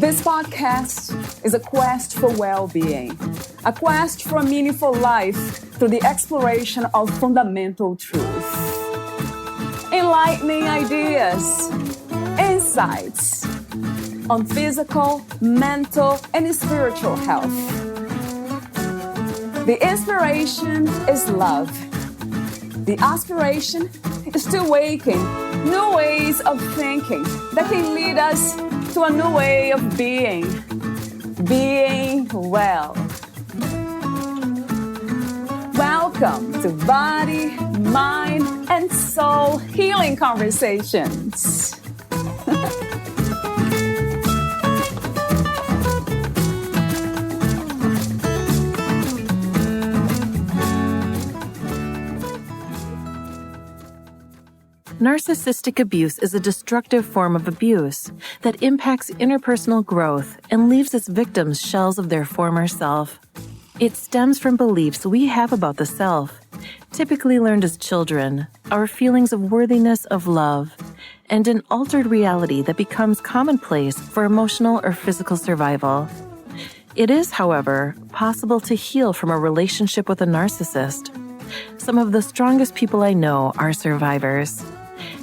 This podcast is a quest for well-being, a quest for a meaningful life through the exploration of fundamental truth. Enlightening ideas, insights on physical, mental, and spiritual health. The inspiration is love. The aspiration is to awaken new ways of thinking that can lead us to a new way of being well. Welcome to Body, Mind, and Soul Healing Conversations. Narcissistic abuse is a destructive form of abuse that impacts interpersonal growth and leaves its victims shells of their former self. It stems from beliefs we have about the self, typically learned as children, our feelings of worthiness, of love, and an altered reality that becomes commonplace for emotional or physical survival. It is, however, possible to heal from a relationship with a narcissist. Some of the strongest people I know are survivors.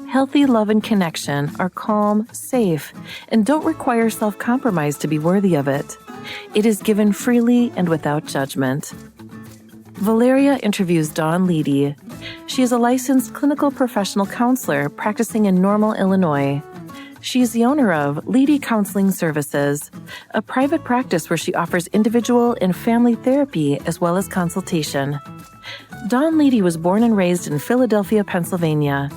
Healthy love and connection are calm, safe, and don't require self-compromise to be worthy of it. It is given freely and without judgment. Valeria interviews Dawn Leedie. She is a licensed clinical professional counselor practicing in Normal, Illinois. She is the owner of Leedie Counseling Services, a private practice where she offers individual and family therapy as well as consultation. Dawn Leedie was born and raised in Philadelphia, Pennsylvania.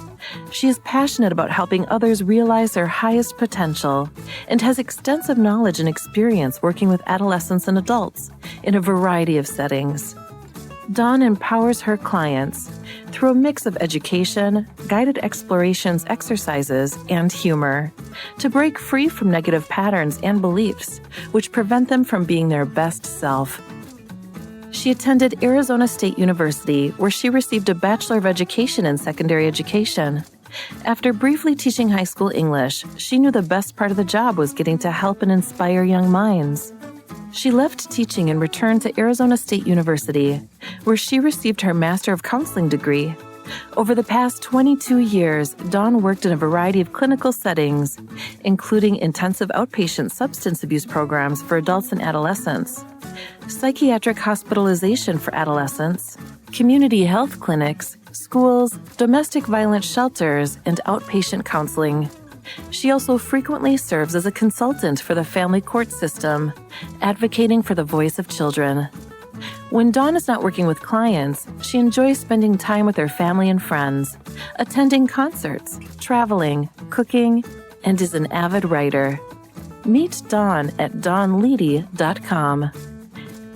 She is passionate about helping others realize their highest potential and has extensive knowledge and experience working with adolescents and adults in a variety of settings. Dawn empowers her clients through a mix of education, guided explorations, exercises, and humor to break free from negative patterns and beliefs which prevent them from being their best self. She attended Arizona State University, where she received a Bachelor of Education in Secondary Education. After briefly teaching high school English, she knew the best part of the job was getting to help and inspire young minds. She left teaching and returned to Arizona State University, where she received her Master of Counseling degree. Over the past 22 years, Dawn worked in a variety of clinical settings, including intensive outpatient substance abuse programs for adults and adolescents, psychiatric hospitalization for adolescents, community health clinics, schools, domestic violence shelters, and outpatient counseling. She also frequently serves as a consultant for the family court system, advocating for the voice of children. When Dawn is not working with clients, she enjoys spending time with her family and friends, attending concerts, traveling, cooking, and is an avid writer. Meet Dawn at dawnleedie.com.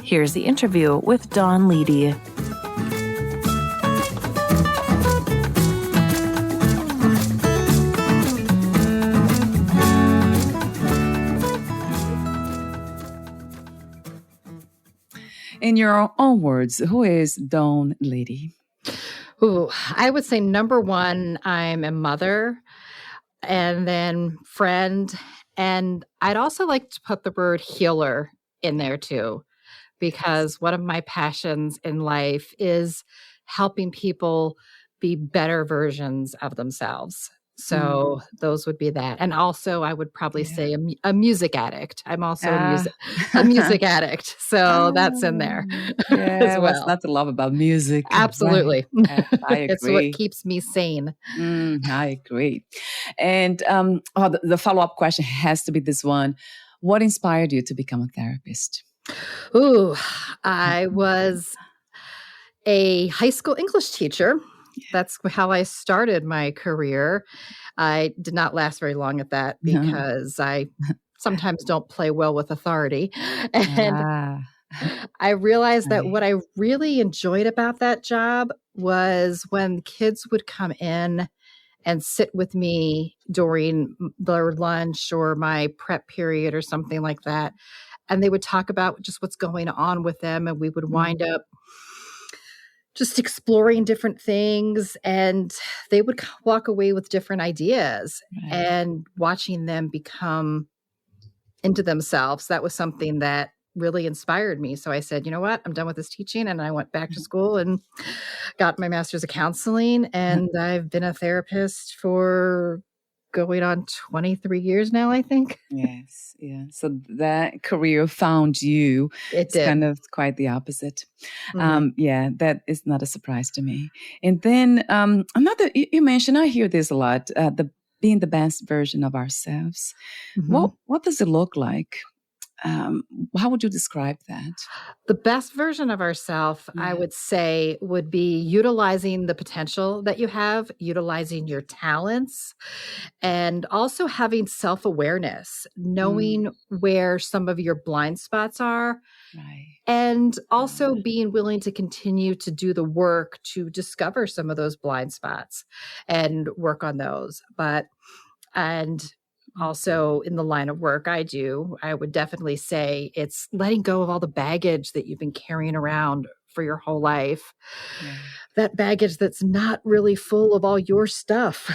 Here's the interview with Dawn Leedie. In your own words, who is Dawn Leedie? Ooh, I would say number one, I'm a mother, and then friend, and I'd also like to put the word healer in there too, because one of my passions in life is helping people be better versions of themselves. So those would be that. And also I would probably say a music addict. I'm also a music addict. So that's in there as well. What's not to love about music? Absolutely. Right. I agree. It's what keeps me sane. I agree. And the follow-up question has to be this one. What inspired you to become a therapist? Ooh, I was a high school English teacher. That's how I started my career. I did not last very long at that because I sometimes don't play well with authority. And I realized that what I really enjoyed about that job was when kids would come in and sit with me during their lunch or my prep period or something like that. And they would talk about just what's going on with them. And we would wind up just exploring different things, and they would walk away with different ideas and watching them become into themselves. That was something that really inspired me. So I said, you know what, I'm done with this teaching. And I went back to school and got my master's of counseling. And I've been a therapist for going on 23 years now, I think. Yes. Yeah. So that career found you. It It's did. kind of quite the opposite. Mhm. Yeah, that is not a surprise to me. And then another, you mentioned, I hear this a lot, the being the best version of ourselves. Mhm. What does it look like? How would you describe that? The best version of ourselves, I Yeah. would say, would be utilizing the potential that you have, utilizing your talents, and also having self-awareness, knowing where some of your blind spots are, Right. and also being willing to continue to do the work to discover some of those blind spots and work on those. And also in the line of work I do, I would definitely say it's letting go of all the baggage that you've been carrying around for your whole life. Yeah. That baggage that's not really full of all your stuff,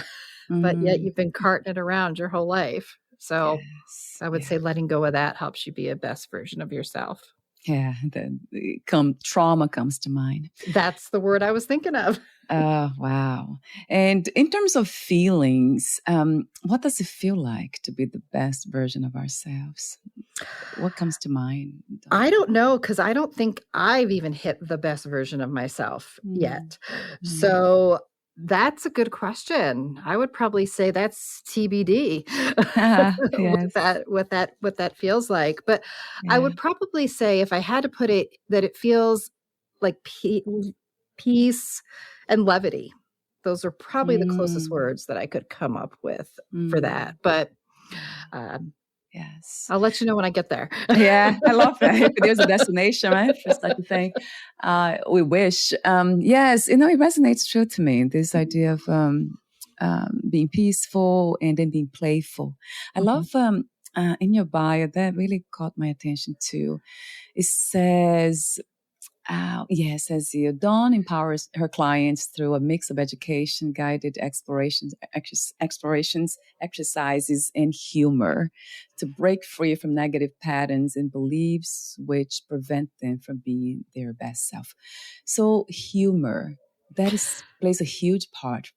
but yet Mm. you've been carting it around your whole life. So Yes. I would Yeah. say letting go of that helps you be a best version of yourself. Yeah. Trauma comes to mind. That's the word I was thinking of. Wow. And in terms of feelings, what does it feel like to be the best version of ourselves? What comes to mind? I don't know, because I don't think I've even hit the best version of myself yet. So that's a good question. I would probably say that's TBD Yes. what that feels like. But I Yeah. would probably say, if I had to put it, that it feels like peace and levity. Those are probably the closest Mm, words that I could come up with for that. mm, But yeah. um, Yes. I'll let you know when I get there. Yeah, I love that. If there's a destination, right? For such a thing. We wish. Yes, it resonates true to me. This idea of being peaceful and then being playful. I Mhm. love in your bio, that really caught my attention too. It says, yes, as you, Dawn empowers her clients through a mix of education, guided explorations, exercises, and humor to break free from negative patterns and beliefs which prevent them from being their best self. So humor, plays a huge part.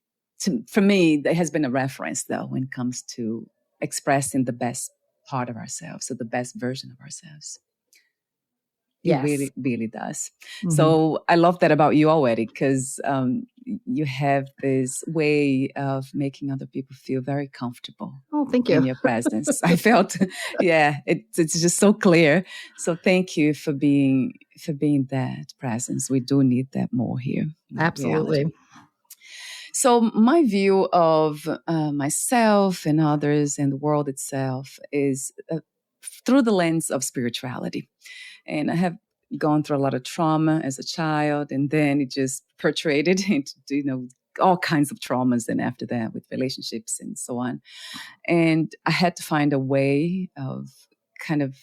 For me, there has been a reference, though, when it comes to expressing the best part of ourselves, so the best version of ourselves. It Yes. really, really does. Mhm. So I love that about you already, because you have this way of making other people feel very comfortable Oh, thank in you. your presence. I felt, yeah, it's just so clear. So thank you for being that presence. We do need that more here in reality. Absolutely. So my view of myself and others and the world itself is through the lens of spirituality. And I have gone through a lot of trauma as a child, and then it just perpetuated into, all kinds of traumas. And after that, with relationships and so on. And I had to find a way of kind of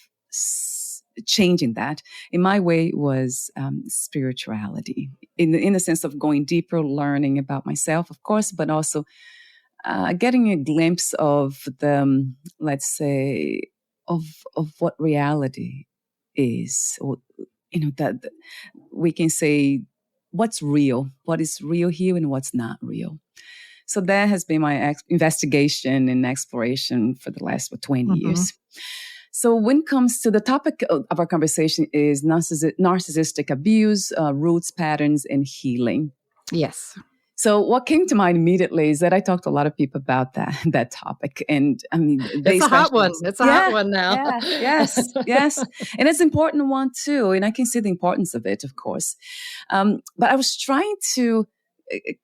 changing that. And my way was spirituality, in the sense of going deeper, learning about myself, of course, but also getting a glimpse of the, let's say, of what reality is, or that we can say what's real, what is real here, and what's not real. So that has been my investigation and exploration for the last 20 Mhm. years. So when it comes to the topic of our conversation is narcissistic abuse, roots, patterns, and healing. Yes. So what came to mind immediately is that I talked to a lot of people about that topic, and I mean, they It's a hot one. specialize. It's a hot one now. Yeah, yes, and it's an important one too, and I can see the importance of it, of course. But I was trying to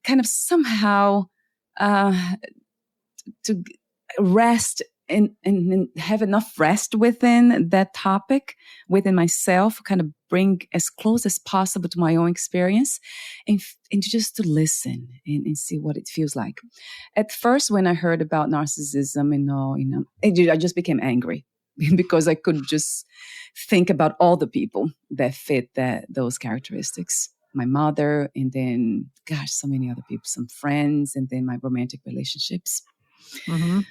kind of somehow to rest and have enough rest within that topic, within myself, kind of bring as close as possible to my own experience, and just to listen and see what it feels like. At first, when I heard about narcissism I just became angry because I could just think about all the people that fit those characteristics. My mother, and then, so many other people, some friends, and then my romantic relationships. Mhm.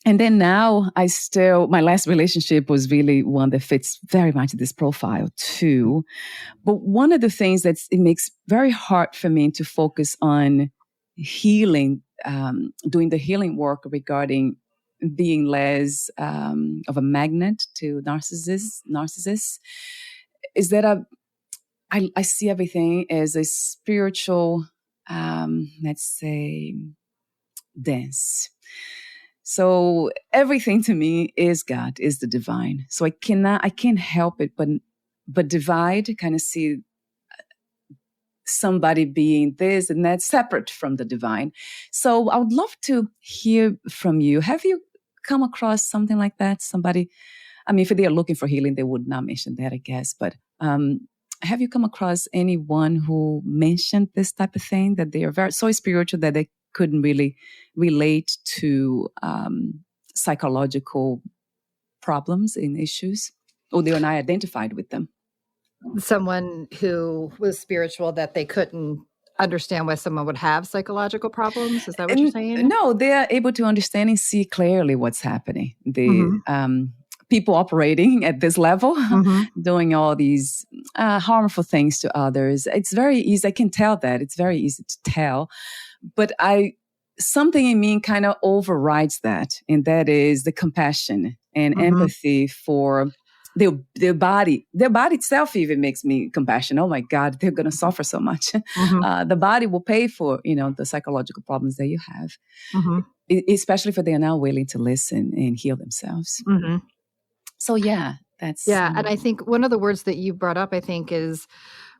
And then now my last relationship was really one that fits very much this profile too. But one of the things it makes very hard for me to focus on healing, doing the healing work regarding being less of a magnet to narcissists, is that I see everything as a spiritual, let's say, dance. So everything to me is God, is the divine. So I can't help it but divide, kind of see somebody being this and that separate from the divine. So I would love to hear from you. Have you come across something like that? Somebody, I mean, if they are looking for healing, they would not mention that, I guess. But have you come across anyone who mentioned this type of thing, that they are so spiritual that they couldn't really relate to psychological problems and issues, or they were not identified with them? Someone who was spiritual that they couldn't understand why someone would have psychological problems? Is that what you're saying? No, they are able to understand and see clearly what's happening. People operating at this level, doing all these harmful things to others. It's very easy. I can tell that. It's very easy to tell. But something in me kind of overrides that. And that is the compassion and empathy for their body. Their body itself even makes me compassionate. Oh my God, they're going to suffer so much. The body will pay for, the psychological problems that you have, especially if they are now willing to listen and heal themselves. So yeah, that's... Yeah. And I think one of the words that you brought up, I think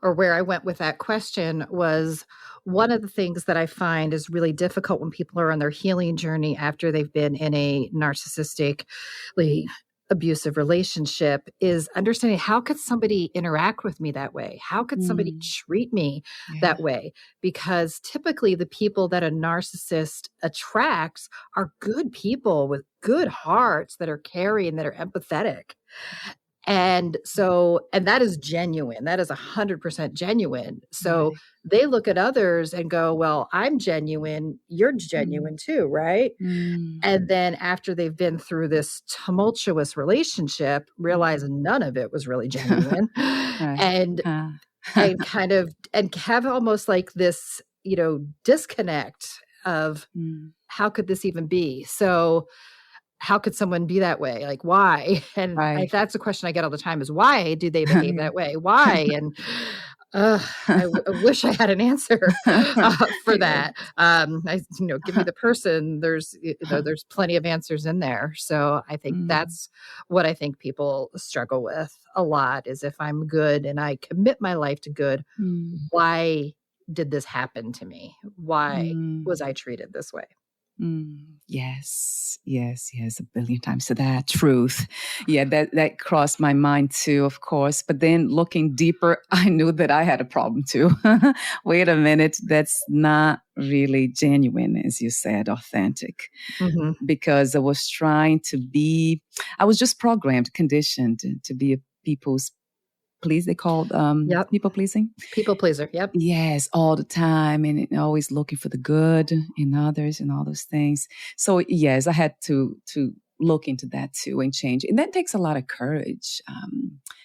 or where I went with that question was, one of the things that I find is really difficult when people are on their healing journey after they've been in a narcissistically abusive relationship is understanding, how could somebody interact with me that way? How could somebody treat me that way? Because typically the people that a narcissist attracts are good people with good hearts that are caring, that are empathetic. And that is genuine. That is 100% genuine. So they look at others and go, well, I'm genuine. You're genuine too, right? And then after they've been through this tumultuous relationship, realize none of it was really genuine. And kind of, and have almost like this, disconnect of how could this even be? So how could someone be that way? Like, why? And that's a question I get all the time, is why do they behave that way? Why? And I wish I had an answer for that. Give me the person. There's plenty of answers in there. So I think that's what I think people struggle with a lot, is if I'm good and I commit my life to good, why did this happen to me? Why was I treated this way? Yes, a billion times to that truth. Yeah, that crossed my mind too, of course. But then looking deeper, I knew that I had a problem too. Wait a minute, that's not really genuine, as you said, authentic. Because I was just programmed, conditioned to be a people's please. They called people pleasing. People pleaser. Yep. Yes, all the time, and always looking for the good in others and all those things. So yes, I had to look into that too and change. And that takes a lot of courage.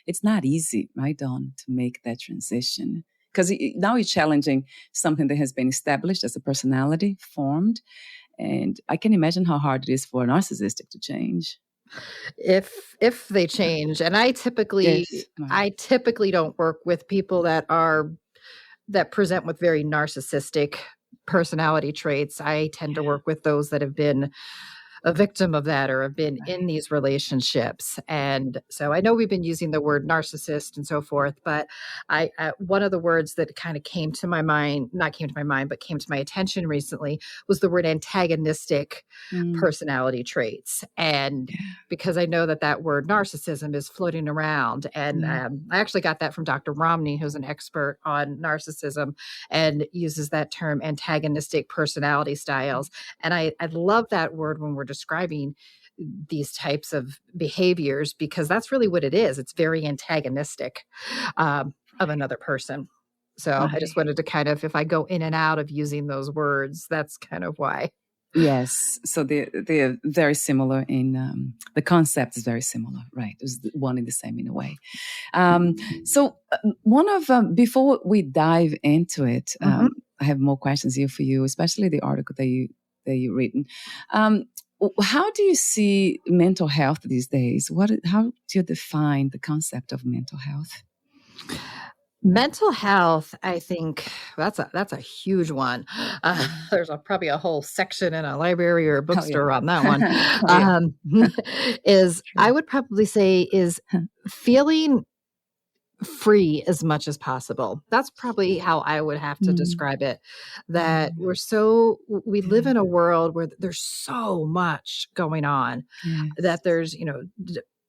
It's not easy, right, Dawn, to make that transition, because now you're challenging something that has been established as a personality formed, and I can imagine how hard it is for a narcissistic to change. If they change. And I typically don't work with people that present with very narcissistic personality traits. I tend to work with those that have been a victim of that or have been in these relationships. And so I know we've been using the word narcissist and so forth, but one of the words that kind of came to my attention recently was the word antagonistic personality traits. And because I know that word narcissism is floating around, and I actually got that from Dr. Romney, who's an expert on narcissism and uses that term, antagonistic personality styles. And I love that word when we're describing these types of behaviors, because that's really what it is. It's very antagonistic of another person. So I just wanted to kind of, if I go in and out of using those words, that's kind of why. Yes, so they're very similar in the concept is very similar, right? It's one and the same in a way. So one of before we dive into it, I have more questions here for you, especially the article that you written. How do you see mental health these days? How do you define the concept of mental health? Mental health, I think that's a huge one. There's probably a whole section in a library or a Oh yeah, bookstore on that one. oh yeah, I true. would probably say is feeling free as much as possible. That's probably how I would have to Mm, describe it. That yeah, we live in a world where there's so much going on, yes. that there's,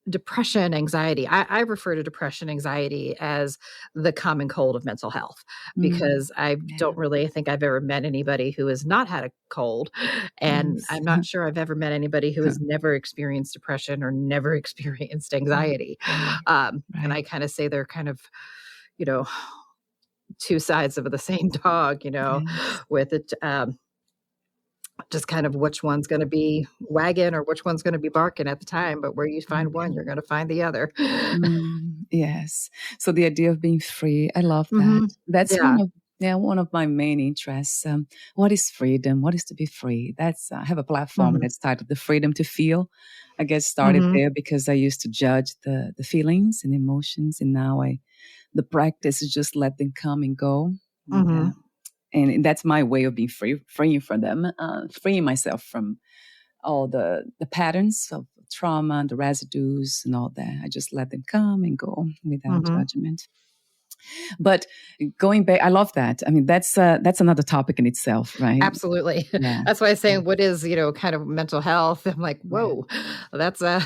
depression, anxiety. I refer to depression, anxiety as the common cold of mental health, Mm, because I yeah, don't really think I've ever met anybody who has not had a cold. And yes. I'm not sure I've ever met anybody who has never experienced depression or never experienced anxiety. Right, And right, I kind of say they're kind of, you know, two sides of the same dog, yes. with it. Just kind of which one's going to be wagging or which one's going to be barking at the time. But where you find one, Okay. you're going to find the other. Yes. So the idea of being free, I love that. Hmm. That's Yeah. one of my main interests. What is freedom? What is to be free? That's I have a platform Hmm. that's titled "The Freedom to Feel." I get started Hmm. there because I used to judge the feelings and emotions, and now the practice is just let them come and go. And, Hmm. uh, and that's my way of being freeing from them, freeing myself from all the patterns of trauma and the residues and all that. I just let them come and go without Hmm. judgment. But going back, I love that. I mean, that's another topic in itself, right? Absolutely. Yeah, That's why I was yeah, saying what is, kind of mental health. I'm like, yeah, whoa, that's yeah.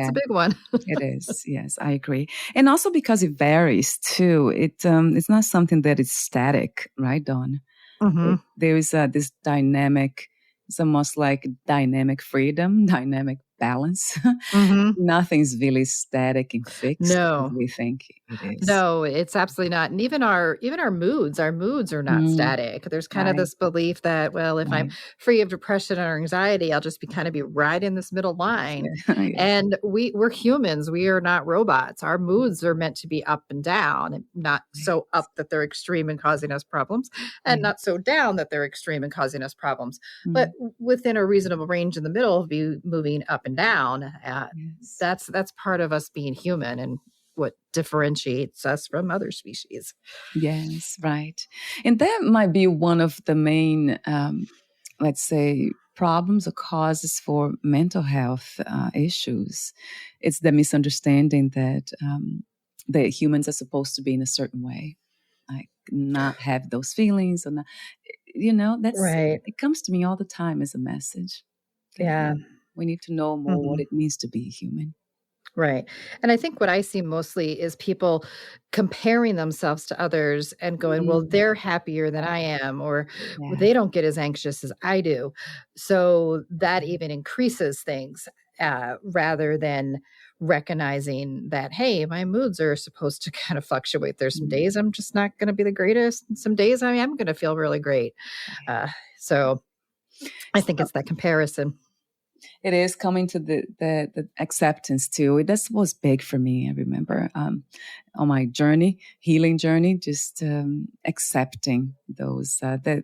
a big one. It is. Yes, I agree. And also because it varies too. It's not something that is static, right, Dawn? Hmm. There is this dynamic. It's almost like dynamic freedom, dynamic balance. Hmm. Nothing's really static and fixed as No. we think it is. No, it's absolutely not. And even our moods are not Mm, static. There's kind of right, this belief that, well, if I'm right. free of depression or anxiety, I'll just be right in this middle line. Yeah, And we're humans. We are not robots. Our moods are meant to be up and down, and not right. so up that they're extreme and causing us problems, and Yeah. not so down that they're extreme and causing us problems. But Mm, within a reasonable range in the middle, be moving up and down. yes. That's part of us being human, and what differentiates us from other species. Yes, right. And that might be one of the main, let's say, problems or causes for mental health issues. It's the misunderstanding that humans are supposed to be in a certain way, like not have those feelings, or not, that's Right. it comes to me all the time as a message. Okay, Yeah. we need to know more what Mhm. it means to be human. Right. And I think what I see mostly is people comparing themselves to others and going, well, Mm, they're happier than I am, or well, yeah. they don't get as anxious as I do. So that even increases things, rather than recognizing that, hey, my moods are supposed to kind of fluctuate. There's some Mm, days I'm just not going to be the greatest, and some days I am going to feel really great. right. So I think So it's that comparison. it is coming to the acceptance too. This was big for me. I remember on my journey, healing journey, just accepting those that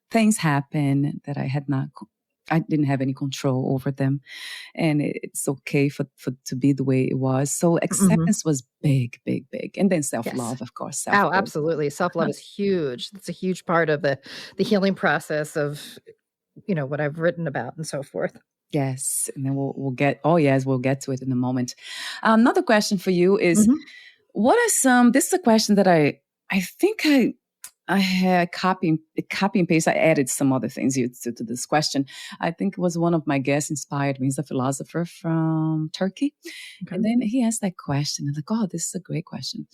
things happen that I didn't have any control over them, and it's okay for to be the way it was. So Mhm. acceptance was big, big, big, and then self Yes. love, of course, self Oh, worth. absolutely. Self-love is huge. It's a huge part of the healing process of, what I've written about and so forth. Yes, and then we'll get. Oh yes, we'll get to it in a moment. Another question for you is: Mhm. what are some? This is a question that I think I had copy and paste. I added some other things here to this question. I think it was one of my guests inspired me. He's a philosopher from Turkey, Okay. and then he asked that question. I'm like, oh, this is a great question.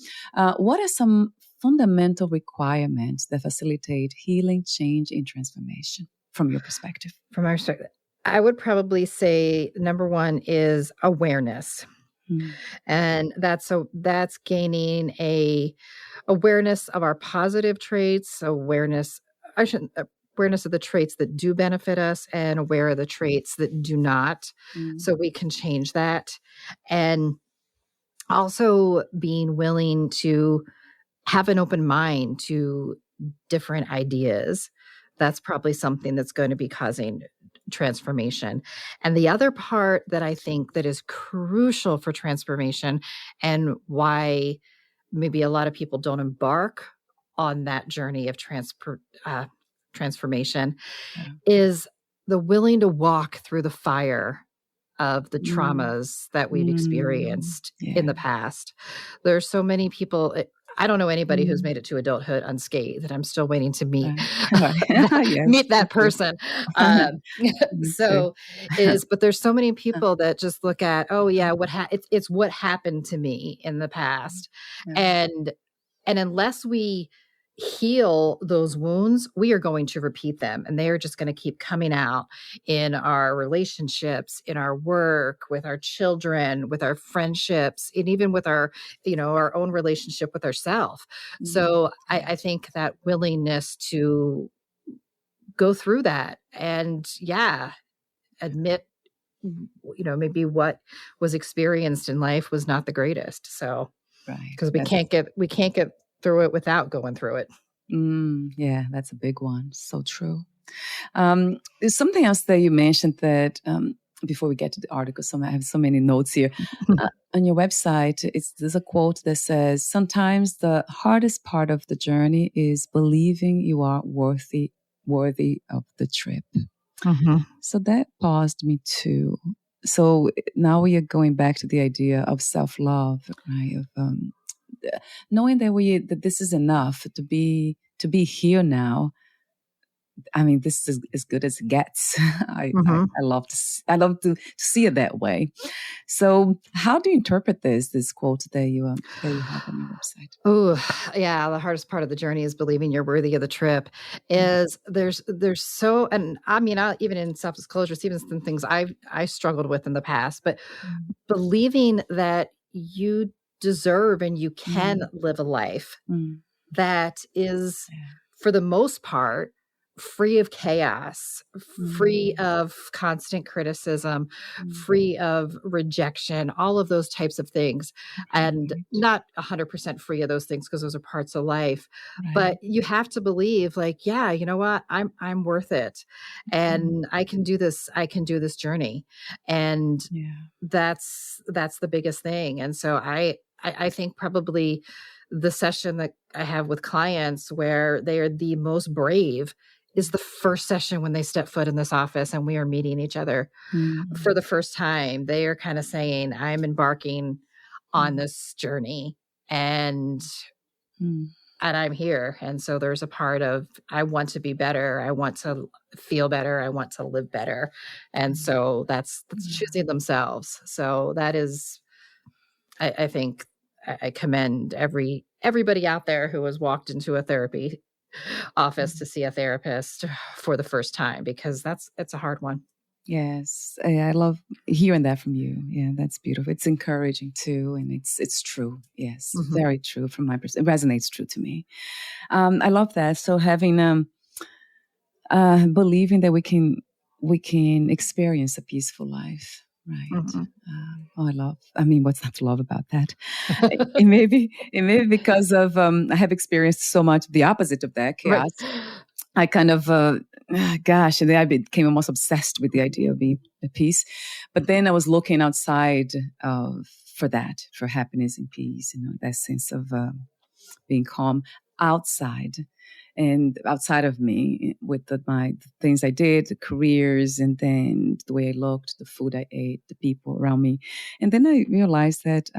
What are some fundamental requirements that facilitate healing, change, and transformation from your perspective? From our start, I would probably say number 1 is awareness. Mm, And that's gaining a awareness of our positive traits, awareness I shouldn't awareness of the traits that do benefit us and aware of the traits that do not, so we can change that. And also being willing to have an open mind to different ideas. That's probably something that's going to be causing transformation. And the other part that I think that is crucial for transformation, and why maybe a lot of people don't embark on that journey of transformation, is the willing to walk through the fire of the traumas that we've experienced in the past. There's so many people. I don't know anybody who's made it to adulthood unscathed, that I'm still waiting to meet meet that person. But there's so many people that just look at, oh yeah, it's what happened to me in the past, and unless we heal those wounds, we are going to repeat them, and they are just going to keep coming out in our relationships, in our work, with our children, with our friendships, and even with our own relationship with ourselves. So I think that willingness to go through that and admit maybe what was experienced in life was not the greatest. So because we can't get through it without going through it. Yeah, that's a big one. So true. There's something else that you mentioned that before we get to the article, I have so many notes here. On your website, there's a quote that says, sometimes the hardest part of the journey is believing you are worthy of the trip. So that paused me too. So now we are going back to the idea of self-love, right? Of knowing that this is enough to be here now. I mean, this is as good as it gets. I love to see it that way. So, how do you interpret this quote that you have on your website? Oh, yeah. The hardest part of the journey is believing you're worthy of the trip. Is there's so, and I mean, even in self-disclosure, even some things I struggled with in the past, but believing that you deserve and you can live a life that is, for the most part, free of chaos, free of constant criticism, free of rejection, all of those types of things. And not 100% free of those things, because those are parts of life. But you have to believe, like, yeah, you know what? I'm worth it. And I can do this. I can do this journey. And that's the biggest thing. And so I think probably the session that I have with clients where they are the most brave is the first session when they step foot in this office and we are meeting each other for the first time. They are kind of saying, I'm embarking on this journey and I'm here. And so there's a part of, I want to be better. I want to feel better. I want to live better. And so that's choosing themselves. So that is, I think I commend everybody out there who has walked into a therapy office to see a therapist for the first time, because it's a hard one. Yes, I love hearing that from you. Yeah, that's beautiful. It's encouraging too, and it's true. Yes, very true from my perspective. It resonates true to me. I love that. So having believing that we can experience a peaceful life. Right. What's not to love about that? it may be because of I have experienced so much the opposite of that, chaos. I kind of, and then I became almost obsessed with the idea of being at peace. But then I was looking outside for happiness and peace, that sense of being calm outside. And outside of me, with the things I did, the careers, and then the way I looked, the food I ate, the people around me. And then I realized that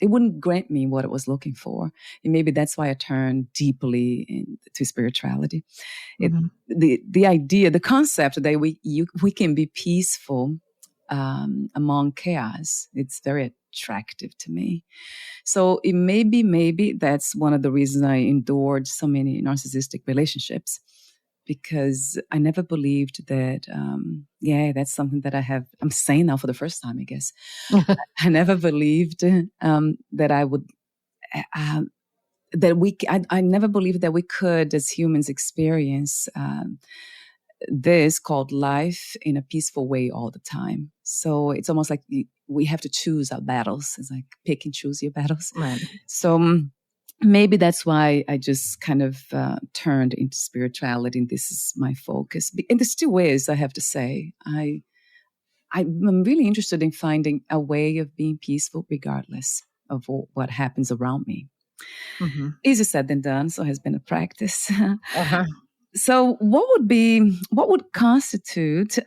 it wouldn't grant me what I was looking for. And maybe that's why I turned deeply into spirituality. The idea, the concept that we can be peaceful among chaos, it's very attractive to me. So it maybe that's one of the reasons I endured so many narcissistic relationships, because I never believed that, that's something that I'm saying now for the first time, I guess. I never believed that I would, I never believed that we could, as humans, experience this called life in a peaceful way all the time. So it's almost like we have to choose our battles. It's like pick and choose your battles. Right. So maybe that's why I just kind of turned into spirituality, and this is my focus. And there still is, I have to say. I'm really interested in finding a way of being peaceful regardless of what happens around me. Mm-hmm. Easier said than done, so it has been a practice. Uh-huh. So what would constitute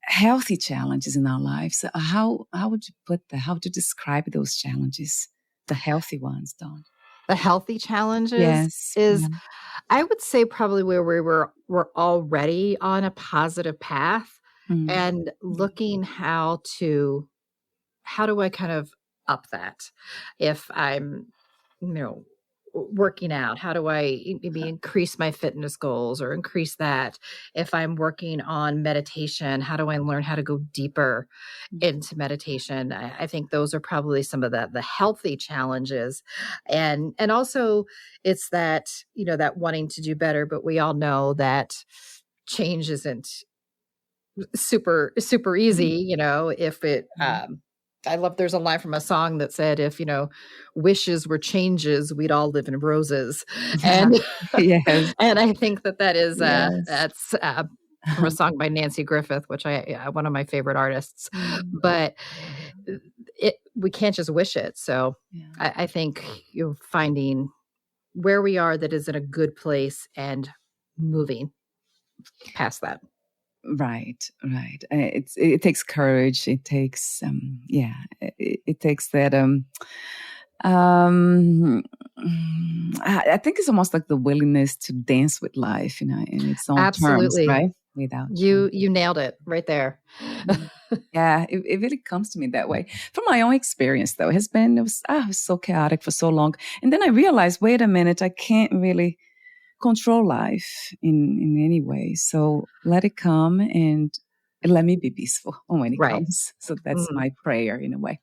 healthy challenges in our lives? How would you put that? How would you describe those challenges? The healthy ones, Dawn. The healthy challenges Yes. is, I would say, probably where we're already on a positive path, and looking how do I kind of up that? If I'm, working out, how do I maybe increase my fitness goals or increase that? If I'm working on meditation, how do I learn how to go deeper into meditation? I think those are probably some of the healthy challenges. And also it's that, that wanting to do better, but we all know that change isn't super easy, if it, I love, there's a line from a song that said, if, wishes were changes, we'd all live in roses. And, Yes. and I think that is, Yes. that's from a song by Nancy Griffith, which one of my favorite artists, but we can't just wish it. So I think finding where we are that is in a good place and moving past that. Right. It takes courage. It takes it takes that I think it's almost like the willingness to dance with life, in its own terms, right? Without you nailed it right there. Yeah, it really comes to me that way. From my own experience, though, it was so chaotic for so long, and then I realized, wait a minute, I can't really control life in any way. So let it come and let me be peaceful when it comes. So that's my prayer in a way.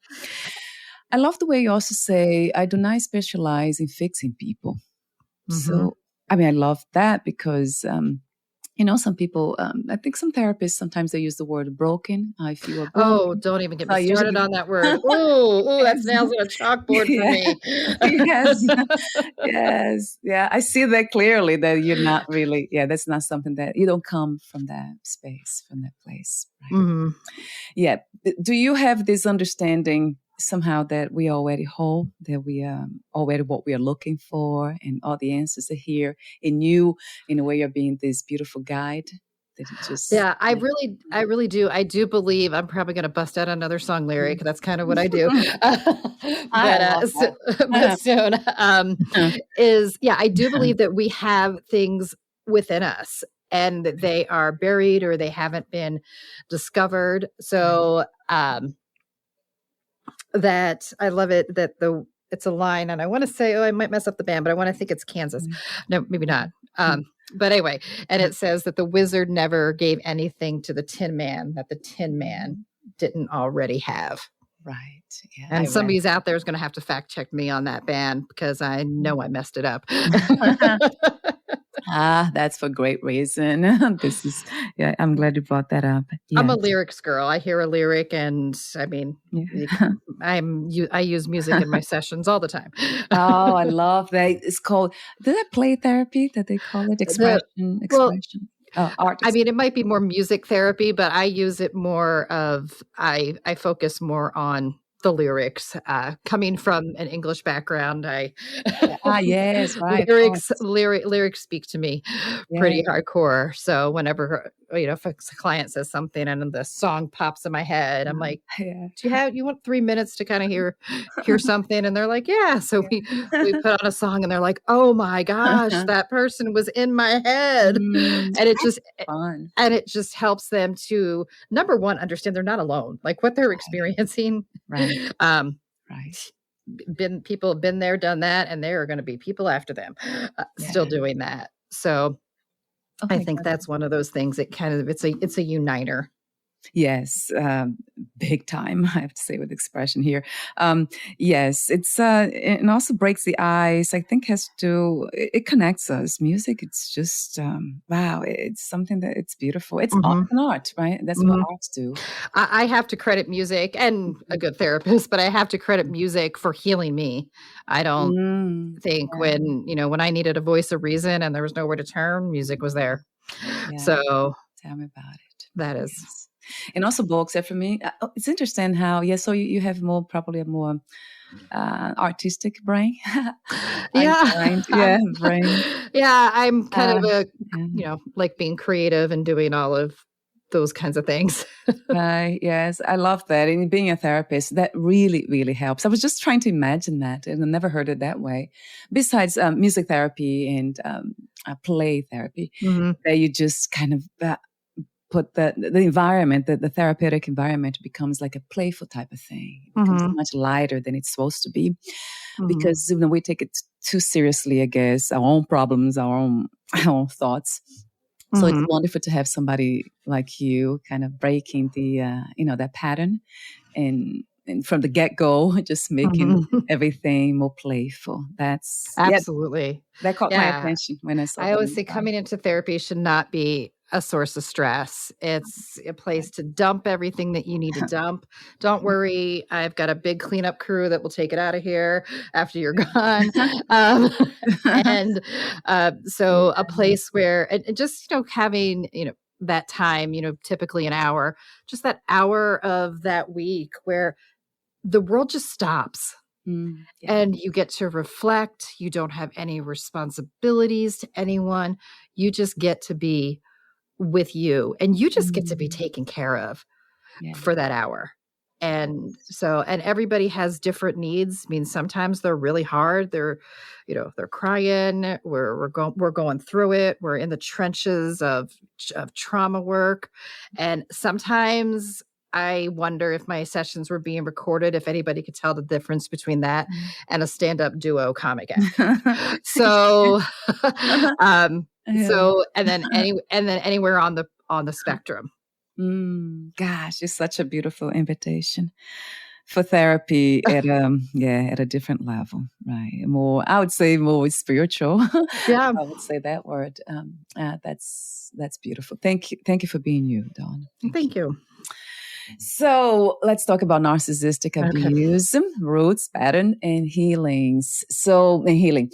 I love the way you also say, I do not specialize in fixing people. So, I love that because, some people, I think some therapists, sometimes they use the word broken. If you are broken. Oh, don't even get me started on that word. Oh, that's nails on a chalkboard for me. Yes. Yeah. I see that clearly, that you're not really, that's not something that you don't come from that space, from that place. Right? Yeah. Do you have this understanding somehow that we are already whole, that we are already what we are looking for, and all the answers are here in you, in a way you're being this beautiful guide? I really do. I do believe I'm probably going to bust out another song lyric. That's kind of what I do. But soon I do believe that we have things within us and they are buried or they haven't been discovered. So, that I love it that it's a line, and I want to say, I might mess up the band, but I want to think it's Kansas. No, maybe not. But anyway, and it says that the wizard never gave anything to the Tin Man that the Tin Man didn't already have. Right. Yeah. And somebody's out there is going to have to fact check me on that band because I know I messed it up. That's for great reason. I'm glad you brought that up. Yeah. I'm a lyrics girl. I hear a lyric and I use music in my sessions all the time. Oh, I love that. It's called, did that play therapy that they call it? Expression. Art. It might be more music therapy, but I use it more of, I focus more on the lyrics, coming from an English background. Yes, right. Lyrics speak to me pretty hardcore. So whenever, if a client says something and the song pops in my head, I'm like, you want 3 minutes to kind of hear something? And they're like, yeah. So we put on a song and they're like, oh my gosh, that person was in my head. And it just fun. And it just helps them to, number one, understand they're not alone, like what they're experiencing. Right. People have been there, done that, and there are going to be people after them still doing that. So I think that's one of those things that kind of, it's a uniter. Yes, big time. I have to say with expression here. Yes, it's it also breaks the ice. I think has to it connects us. Music, it's just wow. It's something that it's beautiful. It's Mm-hmm. an art, right? That's what Mm-hmm. arts do. I have to credit music and a good therapist, but I have to credit music for healing me. I don't think Yeah, when I needed a voice of reason and there was nowhere to turn, music was there. yeah. So Tell me about it. that is, Yes. And also books. For me, it's interesting how so you have more probably a more artistic brain. I'm yeah, kind. Yeah, brain. yeah, I'm kind Uh, of yeah. like being creative and doing all of those kinds of things. Right. Yes, I love that. And being a therapist, that really, really helps. I was just trying to imagine that, and I never heard it that way. Besides music therapy and play therapy, Hmm. that you just kind of put the environment, the therapeutic environment becomes like a playful type of thing. It becomes Hmm. much lighter than it's supposed to be Hmm. because we take it too seriously, I guess, our own problems, our own thoughts. So it's Hmm. wonderful to have somebody like you kind of breaking the, that pattern and from the get-go, just making Hmm. everything more playful. Yeah, Absolutely. that caught my Yeah. attention when I saw I that always in say the coming into therapy should not be a source of stress. It's a place to dump everything that you need to dump. Don't worry, I've got a big cleanup crew that will take it out of here after you're gone. Um, and so a place where, and just, having, that time, typically an hour, just that hour of that week where the world just stops Yeah. and you get to reflect. You don't have any responsibilities to anyone. You just get to be with you and you just get to be Mm, taken care of yeah. for that hour. And so, and everybody has different needs. I mean, sometimes they're really hard. They're crying. We're going through it. We're in the trenches of trauma work. And sometimes I wonder if my sessions were being recorded, if anybody could tell the difference between that and a stand-up duo comic act. So, um, Yeah. and then anywhere on the spectrum. Gosh, it's such a beautiful invitation for therapy at a different level, right? More, I would say more spiritual. Yeah. I would say that word. That's beautiful. Thank you for being you, Dawn. Thank you. Thank you. So let's talk about narcissistic Okay. abuse, roots, pattern, and healings. And healing.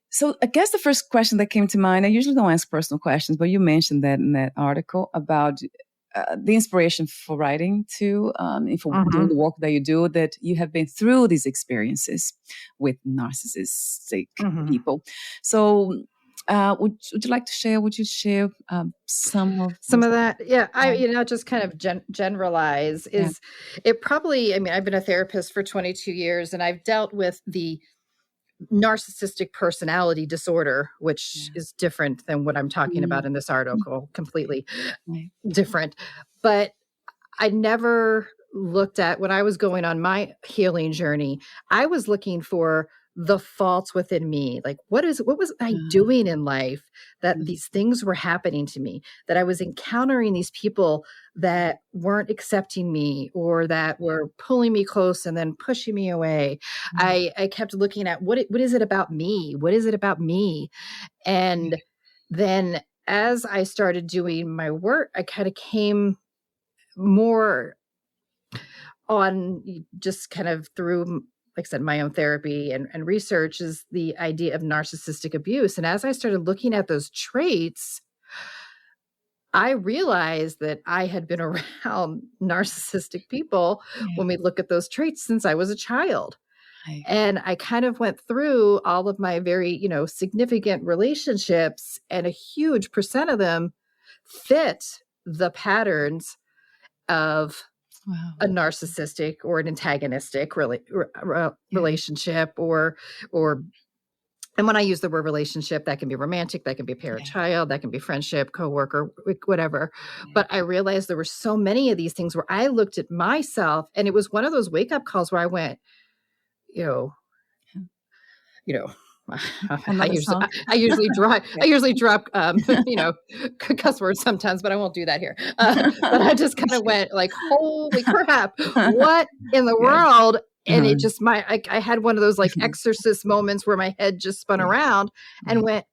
So I guess the first question that came to mind, I usually don't ask personal questions, but you mentioned that in that article about the inspiration for writing too, and for doing Mhm. the work that you do, that you have been through these experiences with narcissistic Mhm. people. So would you like to share? Would you share some of Some those? of that, yeah, just kind of generalize Yeah. is it probably, I mean, I've been a therapist for 22 years and I've dealt with the narcissistic personality disorder, which Yeah. is different than what I'm talking Mm, about in this article, completely right. different. But I never looked at when I was going on my healing journey, I was looking for the faults within me. Like what was I doing in life that Mm, these things were happening to me, that I was encountering these people that weren't accepting me or that were pulling me close and then pushing me away. mm, I kept looking at what is it about me? What is it about me? And then as I started doing my work, I kind of came more on just kind of through, like I said, my own therapy and research is the idea of narcissistic abuse. And as I started looking at those traits, I realized that I had been around narcissistic people yeah. when we look at those traits since I was a child. Right. And I kind of went through all of my very, significant relationships, and a huge percent of them fit the patterns of Wow. a narcissistic or an antagonistic Yeah. relationship or and when I use the word relationship, that can be romantic, that can be parent Yeah. child, that can be friendship, coworker, whatever. Yeah. But I realized there were so many of these things where I looked at myself, and it was one of those wake up calls where I went, you know, you know, I Another usually, song. I usually drop, Yeah. I usually drop, cuss words sometimes, but I won't do that here. But I just kind of went like, holy crap, what in the Yes. world? And Uh-huh. it just, I had one of those like exorcist moments where my head just spun Yeah. around and Yeah. went,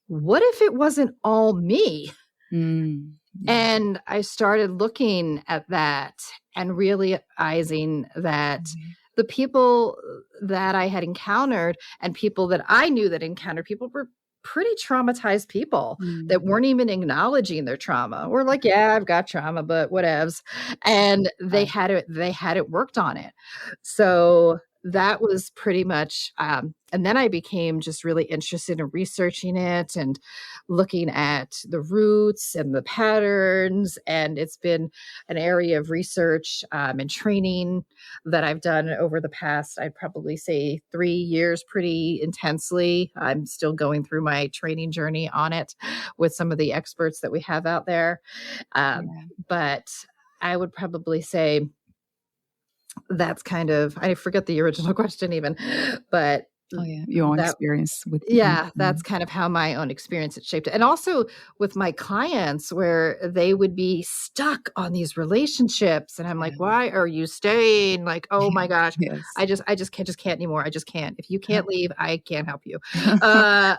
what if it wasn't all me? Yeah. And I started looking at that and realizing that the people that I had encountered and people that I knew that encountered people were pretty traumatized people that weren't even acknowledging their trauma. We're like, yeah, I've got trauma, but whatevs. And they had it worked on it. So that was pretty much, and then I became just really interested in researching it and looking at the roots and the patterns. And it's been an area of research and training that I've done over the past, I'd probably say 3 years pretty intensely. I'm still going through my training journey on it with some of the experts that we have out there. But I would probably say that's kind of, I forget the original question even, but Your own that, experience with. that's kind of how my own experience had shaped it. And also with my clients where they would be stuck on these relationships. And I'm like, why are you staying? Like, oh my gosh, Yes. I just can't anymore. I just can't. If you can't leave, I can't help you. Yes.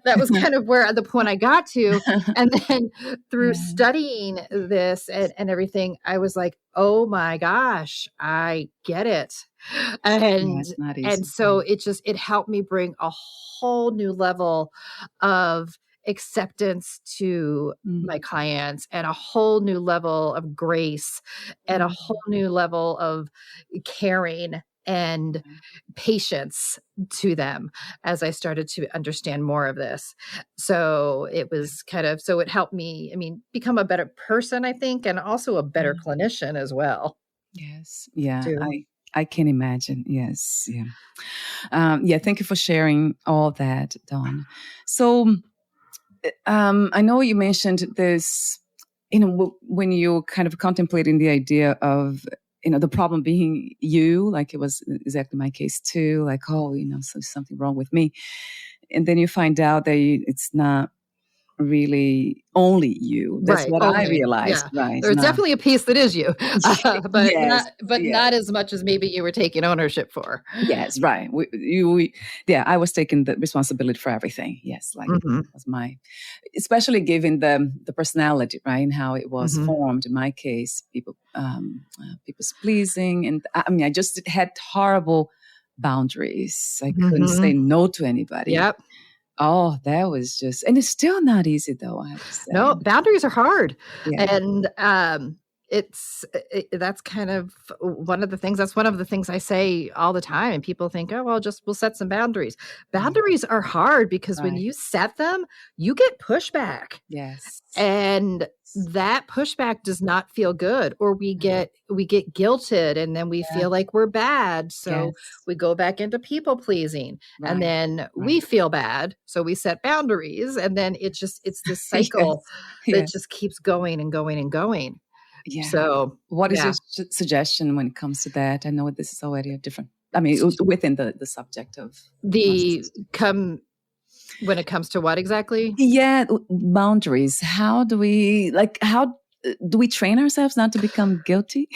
That was kind of where the point I got to. And then through Yeah. studying this and everything, I was like, oh my gosh, I get it. And It's not easy. and so it helped me bring a whole new level of acceptance to my clients and a whole new level of grace and a whole new level of caring and patience to them as I started to understand more of this. So it was so it helped me, become a better person, I think, and also a better clinician as well. Yes. Yeah. Too. I can imagine. Yes. Yeah. Thank you for sharing all that, Dawn. So, I know you mentioned this, when you kind of contemplating the idea of, the problem being you, like it was exactly my case too, like, oh, so something wrong with me. And then you find out that it's not really only you. That's Right, what I only, realized, yeah. right? There's definitely a piece that is you, but Yes. not as much as maybe you were taking ownership for. Yes, right. I was taking the responsibility for everything. Yes, like it was especially given the personality, right, and how it was formed. In my case, people's pleasing, and I just had horrible boundaries. I couldn't say no to anybody. Yep. Oh, that was and it's still not easy though, I have to say. No, boundaries are hard. Yeah. And that's kind of one of the things. That's one of the things I say all the time. And people think, oh, well, we'll set some boundaries. Boundaries are hard because when you set them, you get pushback. Yes. And that pushback does not feel good, or we get guilted, and then we feel like we're bad. So we go back into people pleasing, and then we feel bad. So we set boundaries, and then it's this cycle that just keeps going and going and going. Yeah. So what is your suggestion when it comes to that? I know this is already a different, within the subject of when it comes to what exactly? Yeah, boundaries. How do we do we train ourselves not to become guilty?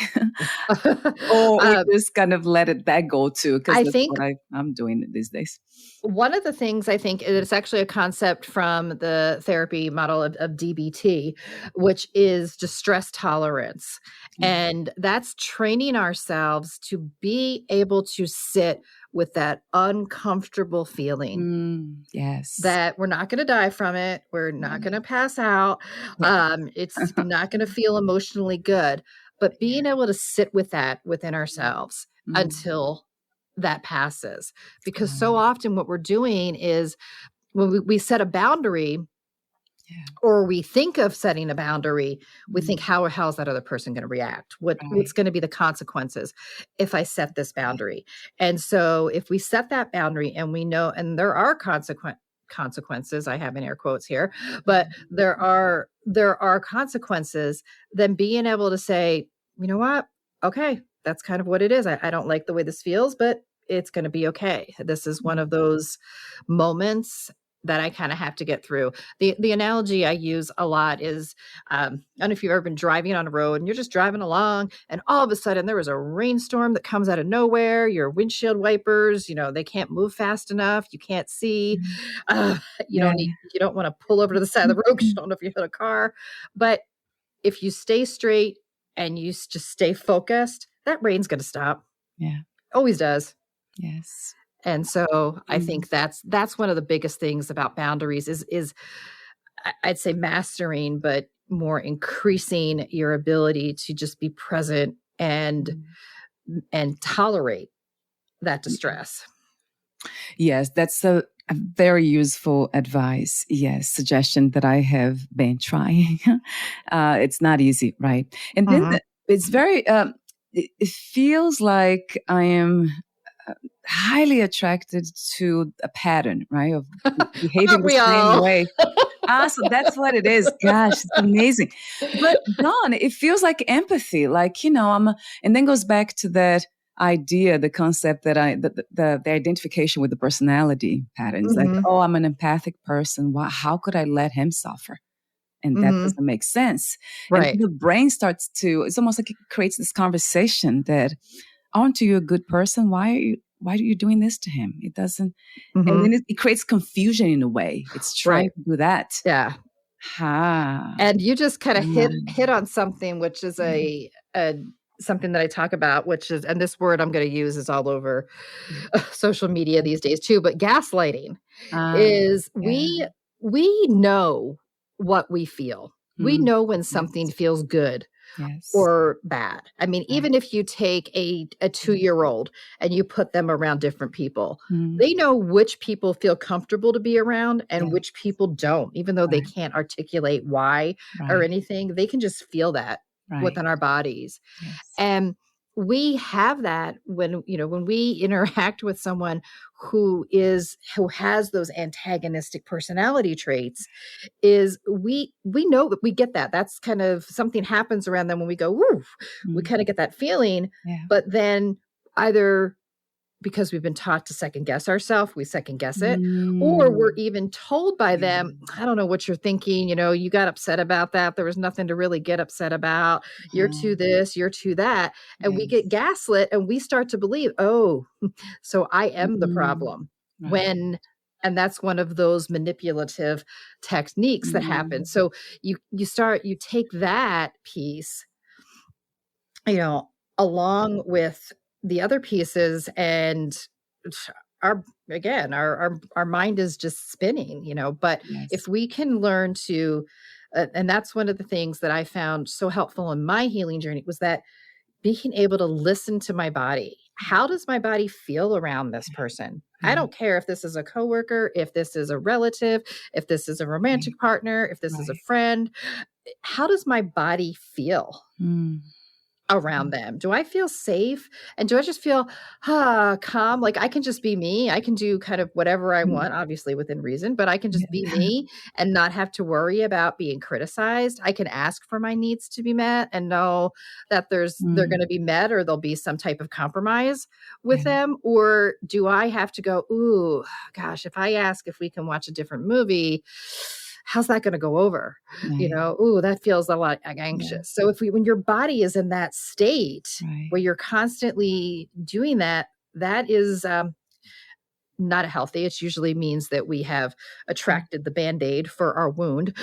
Or we just kind of let that go too? Because that's what I'm doing these days. One of the things I think it's actually a concept from the therapy model of DBT, which is distress tolerance. And that's training ourselves to be able to sit with that uncomfortable feeling. Yes. That we're not going to die from it. We're not going to pass out. It's not going to feel emotionally good. But being able to sit with that within ourselves until that passes. Because so often what we're doing is when we set a boundary, or we think of setting a boundary, we think, how's that other person going to react? What's going to be the consequences if I set this boundary? And so if we set that boundary and we know, and there are consequences, I have in air quotes here, but there are consequences, then being able to say, you know what? Okay, that's kind of what it is. I don't like the way this feels, but it's going to be okay. This is one of those moments that I kind of have to get through. The analogy I use a lot is, I don't know if you've ever been driving on a road and you're just driving along and all of a sudden there was a rainstorm that comes out of nowhere. Your windshield wipers, they can't move fast enough. You can't see. Yeah. You don't want to pull over to the side of the road because you don't know if you hit a car. But if you stay straight and you just stay focused, that rain's going to stop. Yeah. Always does. Yes. And so I think that's one of the biggest things about boundaries is I'd say mastering, but more increasing your ability to just be present and tolerate that distress. Yes, that's a very useful advice. Yes, suggestion that I have been trying. It's not easy, right? And then it's very, it feels like I am highly attracted to a pattern, right? Of behaving the same way. So that's what it is. Gosh, it's amazing. But Dawn, it feels like empathy, like, and then goes back to that idea, the concept that the identification with the personality patterns, like, oh, I'm an empathic person. How could I let him suffer? And that doesn't make sense. Right. And the brain starts it's almost like it creates this conversation that, aren't you a good person? Why are you doing this to him? It doesn't, and then it creates confusion in a way. It's trying to do that. Yeah. And you just kind of hit on something, which is a something that I talk about, which is, and this word I'm going to use is all over social media these days too, but gaslighting is we know what we feel. We know when something feels good or bad. I mean, even if you take a 2-year-old and you put them around different people, they know which people feel comfortable to be around and which people don't, even though they can't articulate why or anything. They can just feel that within our bodies. And we have that when we interact with someone who has those antagonistic personality traits, is we know that we get that. That's kind of something happens around them when we go, woo, we kind of get that feeling. But then either because we've been taught to second guess ourselves, we second guess it, or we're even told by them, I don't know what you're thinking. You got upset about that. There was nothing to really get upset about. You're to this, you're to that. And we get gaslit and we start to believe, oh, so I am the problem. And that's one of those manipulative techniques that happen. So you take that piece, along with the other pieces, and our mind is just spinning, but if we can learn to, and that's one of the things that I found so helpful in my healing journey, was that being able to listen to my body. How does my body feel around this person? I don't care if this is a coworker, if this is a relative, if this is a romantic partner, if this is a friend. How does my body feel around them? Do I feel safe? And do I just feel calm? Like I can just be me. I can do kind of whatever I want, obviously within reason, but I can just be me and not have to worry about being criticized. I can ask for my needs to be met and know that they're going to be met, or there'll be some type of compromise with them. Or do I have to go, ooh, gosh, if I ask if we can watch a different movie, how's that going to go over? Ooh, that feels a lot anxious. So when your body is in that state where you're constantly doing that, that is not healthy. It usually means that we have attracted the Band-Aid for our wound.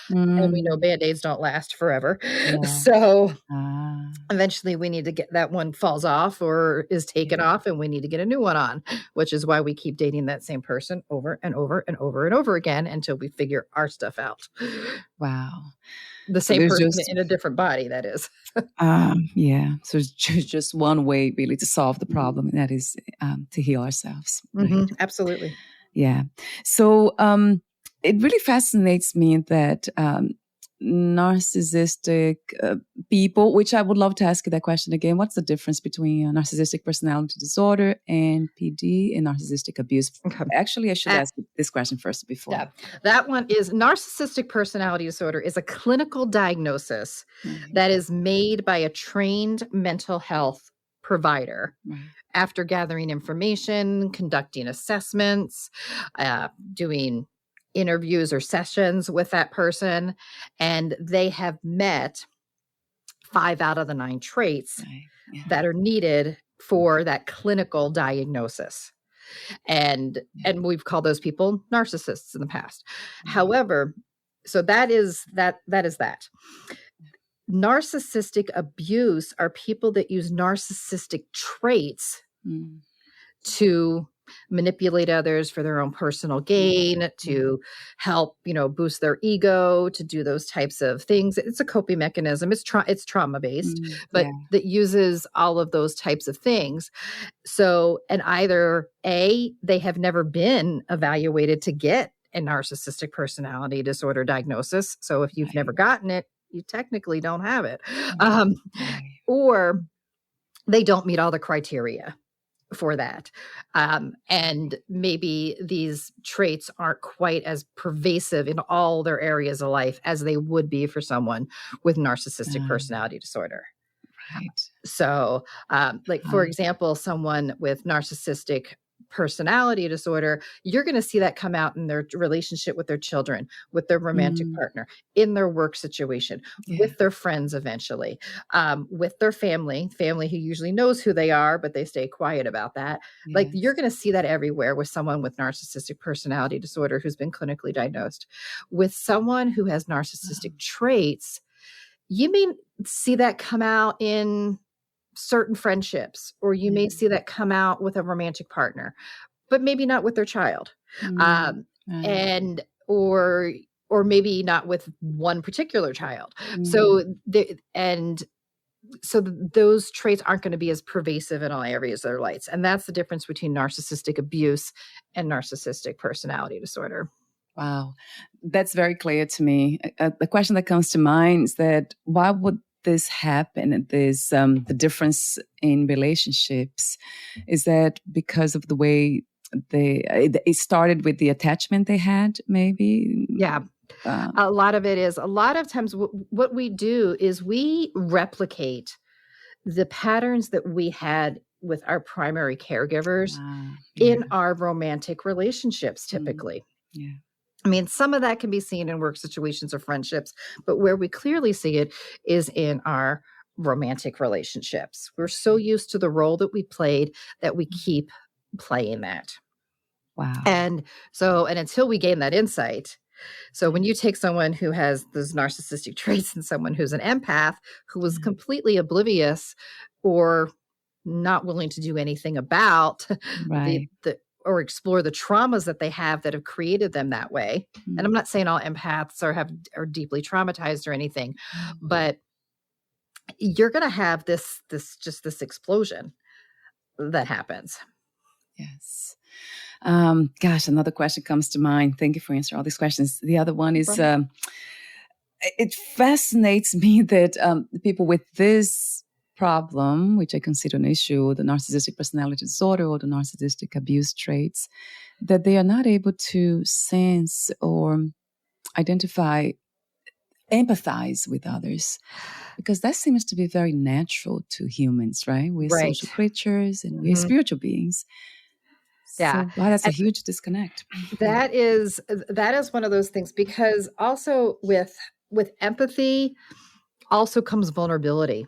And we know Band-Aids don't last forever. So eventually we need to get that one falls off or is taken off, and we need to get a new one on, which is why we keep dating that same person over and over and over and over again until we figure our stuff out. Wow. The same person in a different body, that is. So it's just one way really to solve the problem, and that is to heal ourselves. Right? Absolutely. Yeah. So it really fascinates me that narcissistic people, which I would love to ask you that question again. What's the difference between narcissistic personality disorder and PD and narcissistic abuse? Okay. Actually, I should ask this question first before. Yeah. That one is narcissistic personality disorder is a clinical diagnosis that is made by a trained mental health provider after gathering information, conducting assessments, doing interviews or sessions with that person, and they have met 5 out of the 9 traits that are needed for that clinical diagnosis. And we've called those people narcissists in the past. However, so that is that. Narcissistic abuse are people that use narcissistic traits to manipulate others for their own personal gain, to help, boost their ego, to do those types of things. It's a coping mechanism. It's trauma based, but that uses all of those types of things. So, and either A, they have never been evaluated to get a narcissistic personality disorder diagnosis. So if you've never gotten it, you technically don't have it. Or they don't meet all the criteria for that. And maybe these traits aren't quite as pervasive in all their areas of life as they would be for someone with narcissistic personality disorder. Right. So, for example, someone with narcissistic personality disorder, you're going to see that come out in their relationship with their children, with their romantic partner, in their work situation, with their friends eventually, with their family who usually knows who they are, but they stay quiet about that. Like you're going to see that everywhere with someone with narcissistic personality disorder who's been clinically diagnosed. With someone who has narcissistic traits, you may see that come out in certain friendships, or you may see that come out with a romantic partner, but maybe not with their child. And or maybe not with one particular child. So those traits aren't going to be as pervasive in all areas of their lives. And that's the difference between narcissistic abuse and narcissistic personality disorder. Wow. That's very clear to me. The question that comes to mind is that why would this happen? The difference in relationships, is that because of the way it started with the attachment they had, maybe? Yeah. A lot of it is, a lot of times what we do is we replicate the patterns that we had with our primary caregivers in our romantic relationships, typically. I mean, some of that can be seen in work situations or friendships, but where we clearly see it is in our romantic relationships. We're so used to the role that we played that we keep playing that. Wow. And until we gain that insight, so when you take someone who has those narcissistic traits and someone who's an empath who was completely oblivious or not willing to do anything about or explore the traumas that they have that have created them that way. And I'm not saying all empaths are deeply traumatized or anything, but you're going to have this explosion that happens. Yes. Another question comes to mind. Thank you for answering all these questions. The other one is, it fascinates me that people with this problem, which I consider an issue, the narcissistic personality disorder or the narcissistic abuse traits, that they are not able to sense or identify, empathize with others, because that seems to be very natural to humans, right? We're social creatures and we're spiritual beings. Yeah. So, wow, that's a huge disconnect. That is one of those things, because also with empathy also comes vulnerability.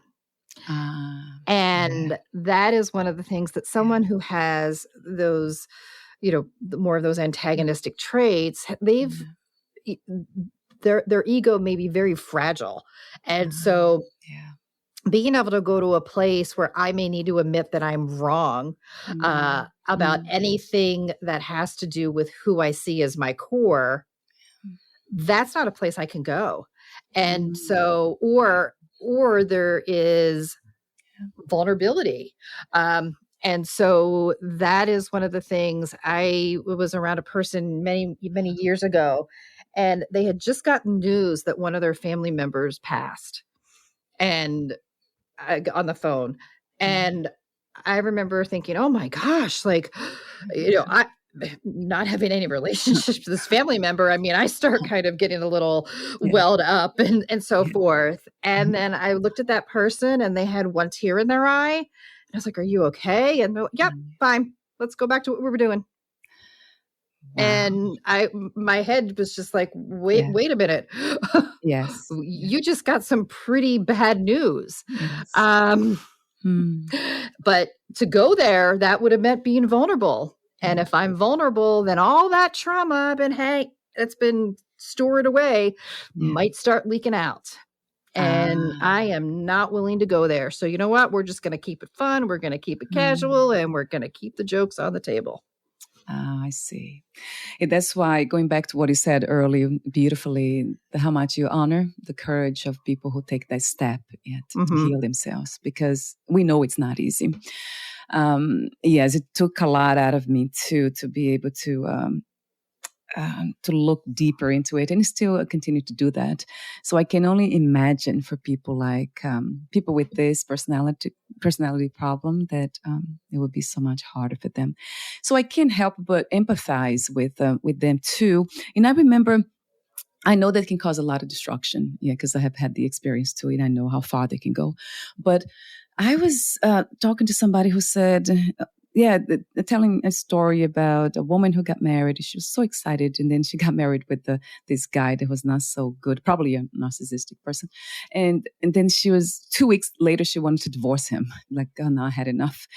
And that is one of the things that someone who has those, more of those antagonistic traits, their ego may be very fragile. And so being able to go to a place where I may need to admit that I'm wrong about anything that has to do with who I see as my core, that's not a place I can go. And so, or there is vulnerability. And so that is one of the things. I was around a person many, many years ago, and they had just gotten news that one of their family members passed, and on the phone. And I remember thinking, oh my gosh, I not having any relationship to this family member. I mean, I start kind of getting a little welled up and so forth. And then I looked at that person and they had one tear in their eye. I was like, are you okay? And they're like, yep, fine. Let's go back to what we were doing. Wow. And my head was just like, wait a minute. Yes. You just got some pretty bad news. Yes. But to go there, that would have meant being vulnerable. And if I'm vulnerable, then all that trauma it's been stored away might start leaking out. And I am not willing to go there. So you know what? We're just going to keep it fun. We're going to keep it casual, and we're going to keep the jokes on the table. I see. That's why, going back to what you said earlier beautifully, how much you honor the courage of people who take that step to heal themselves, because we know it's not easy. Yes, it took a lot out of me too, to be able to look deeper into it, and still continue to do that. So I can only imagine for people like people with this personality problem that it would be so much harder for them. So I can't help but empathize with them too. And I know that can cause a lot of destruction, because I have had the experience too, and I know how far they can go. But I was talking to somebody who said, telling a story about a woman who got married. She was so excited, and then she got married with this guy that was not so good, probably a narcissistic person. And then 2 weeks later, she wanted to divorce him. Like, oh no, I had enough.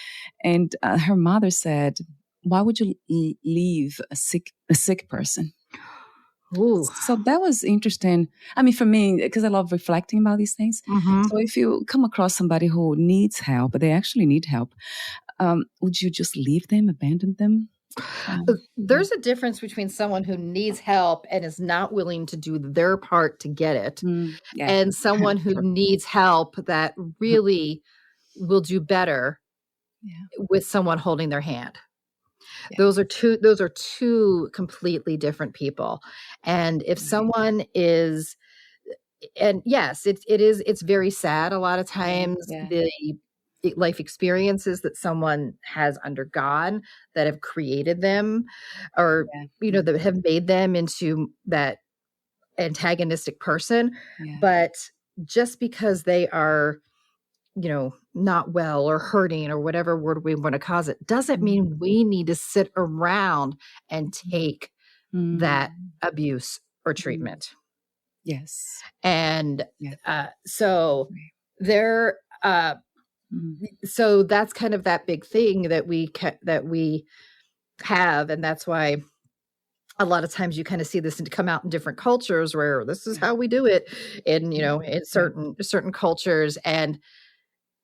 And her mother said, "Why would you leave a sick person?" Ooh. So that was interesting. I mean, for me, because I love reflecting about these things. So if you come across somebody who needs help, but they actually need help, would you just leave them, abandon them? There's a difference between someone who needs help and is not willing to do their part to get it, and someone who needs help that really will do better with someone holding their hand. Those are two completely different people. And if someone is, and yes, it's very sad a lot of times, the life experiences that someone has undergone that have created them, or that have made them into that antagonistic person. But just because they are not well or hurting or whatever word we want to cause it, doesn't mean we need to sit around and take that abuse or treatment. Yes. And so there, so that's kind of that big thing that we have. And that's why a lot of times you kind of see this come out in different cultures where this is how we do it in, in certain cultures. And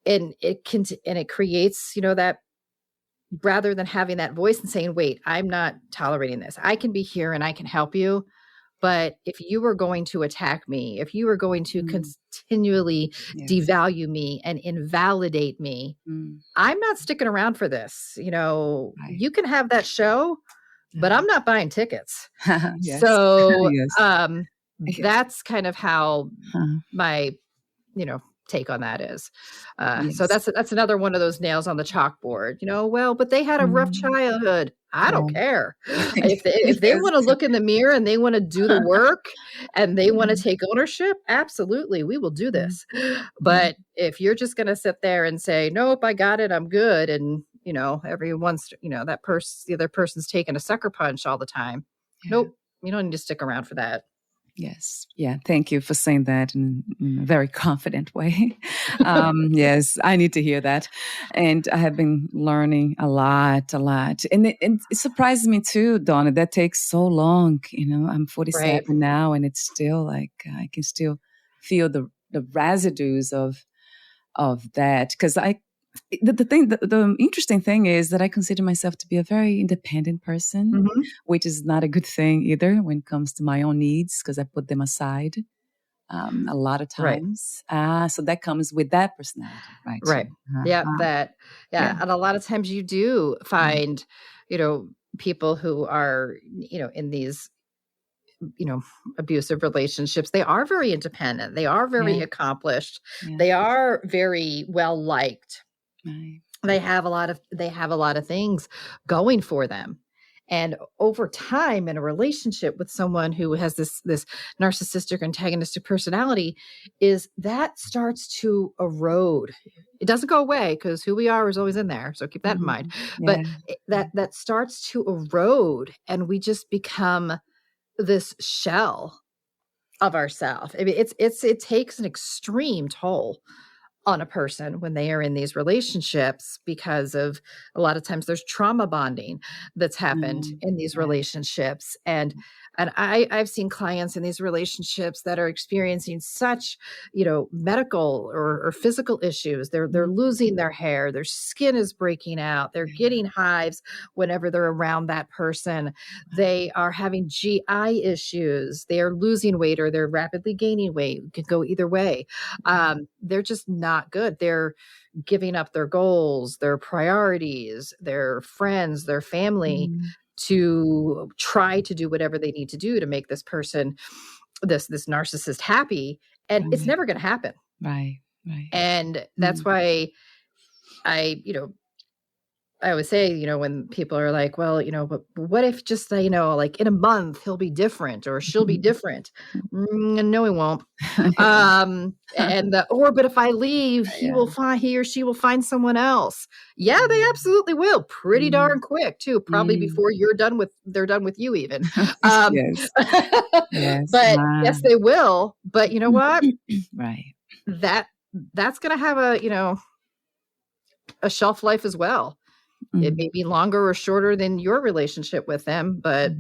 it creates, that rather than having that voice and saying, wait, I'm not tolerating this. I can be here and I can help you. But if you were going to attack me, if you were going to continually devalue me and invalidate me, I'm not sticking around for this. You can have that show, but I'm not buying tickets. So that's kind of how my, take on that is. So that's another one of those nails on the chalkboard, but they had a rough childhood. I don't care. If they want to look in the mirror and they want to do the work and they want to take ownership, absolutely, we will do this. But if you're just going to sit there and say, nope, I got it, I'm good. And, everyone's, the other person's taking a sucker punch all the time. Nope. You don't need to stick around for that. Yes. Yeah. Thank you for saying that in a very confident way. Yes, I need to hear that. And I have been learning a lot. And it surprises me too, Donna, that takes so long. I'm 47 now, and it's still like, I can still feel the residues of that. Because the interesting thing is that I consider myself to be a very independent person, which is not a good thing either when it comes to my own needs, because I put them aside a lot of times. So that comes with that personality, right? Right. And a lot of times you do find, people who are, in these, abusive relationships, they are very independent. They are very accomplished. They are very well liked. They have a lot of things going for them. And over time in a relationship with someone who has this narcissistic, antagonistic personality, is that starts to erode. It doesn't go away because who we are is always in there. So keep that in mind. Yeah. But that starts to erode, and we just become this shell of ourselves. I mean, it takes an extreme toll on a person when they are in these relationships, because of a lot of times there's trauma bonding that's happened in these relationships. And I've seen clients in these relationships that are experiencing such, medical or physical issues. They're losing their hair, their skin is breaking out, they're getting hives whenever they're around that person. They are having GI issues, they are losing weight or they're rapidly gaining weight. It could go either way. They're just not good. They're giving up their goals, their priorities, their friends, their family, to try to do whatever they need to do to make this person, this narcissist, happy. And it's never going to happen. Right. And that's why I always say, when people are like, well, but what if just, like in a month he'll be different or she'll be different? No, he won't. But if I leave, he or she will find someone else. Yeah, they absolutely will. Pretty darn quick too. Probably before they're done with you even. Yes. But yes, they will. But you know what? Right. That's going to have a shelf life as well. It may be longer or shorter than your relationship with them, but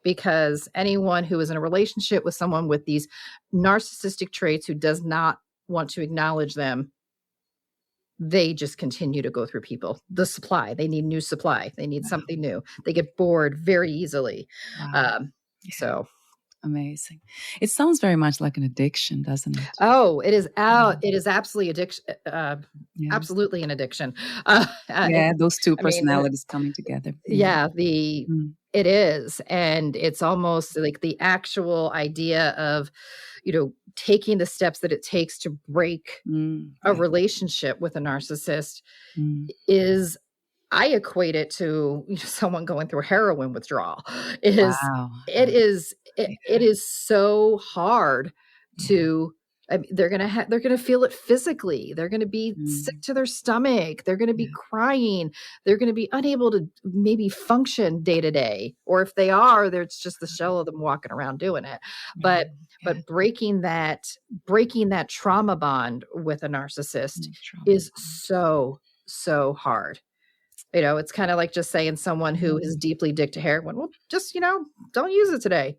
because anyone who is in a relationship with someone with these narcissistic traits who does not want to acknowledge them, they just continue to go through people. The supply, they need new supply. They need something new. They get bored very easily. So amazing. It sounds very much like an addiction, doesn't it? Oh, it is it is absolutely addiction. Absolutely an addiction. Those two personalities coming together. It is. And it's almost like the actual idea of, taking the steps that it takes to break a relationship with a narcissist is, I equate it to someone going through heroin withdrawal. It is so hard to. They're gonna feel it physically. They're gonna be sick to their stomach. They're gonna be crying. They're gonna be unable to maybe function day to day. Or if they are, it's just the shell of them walking around doing it. But breaking that trauma bond with a narcissist is so hard. It's kind of like just saying someone who is deeply addicted to heroin, well, just, don't use it today.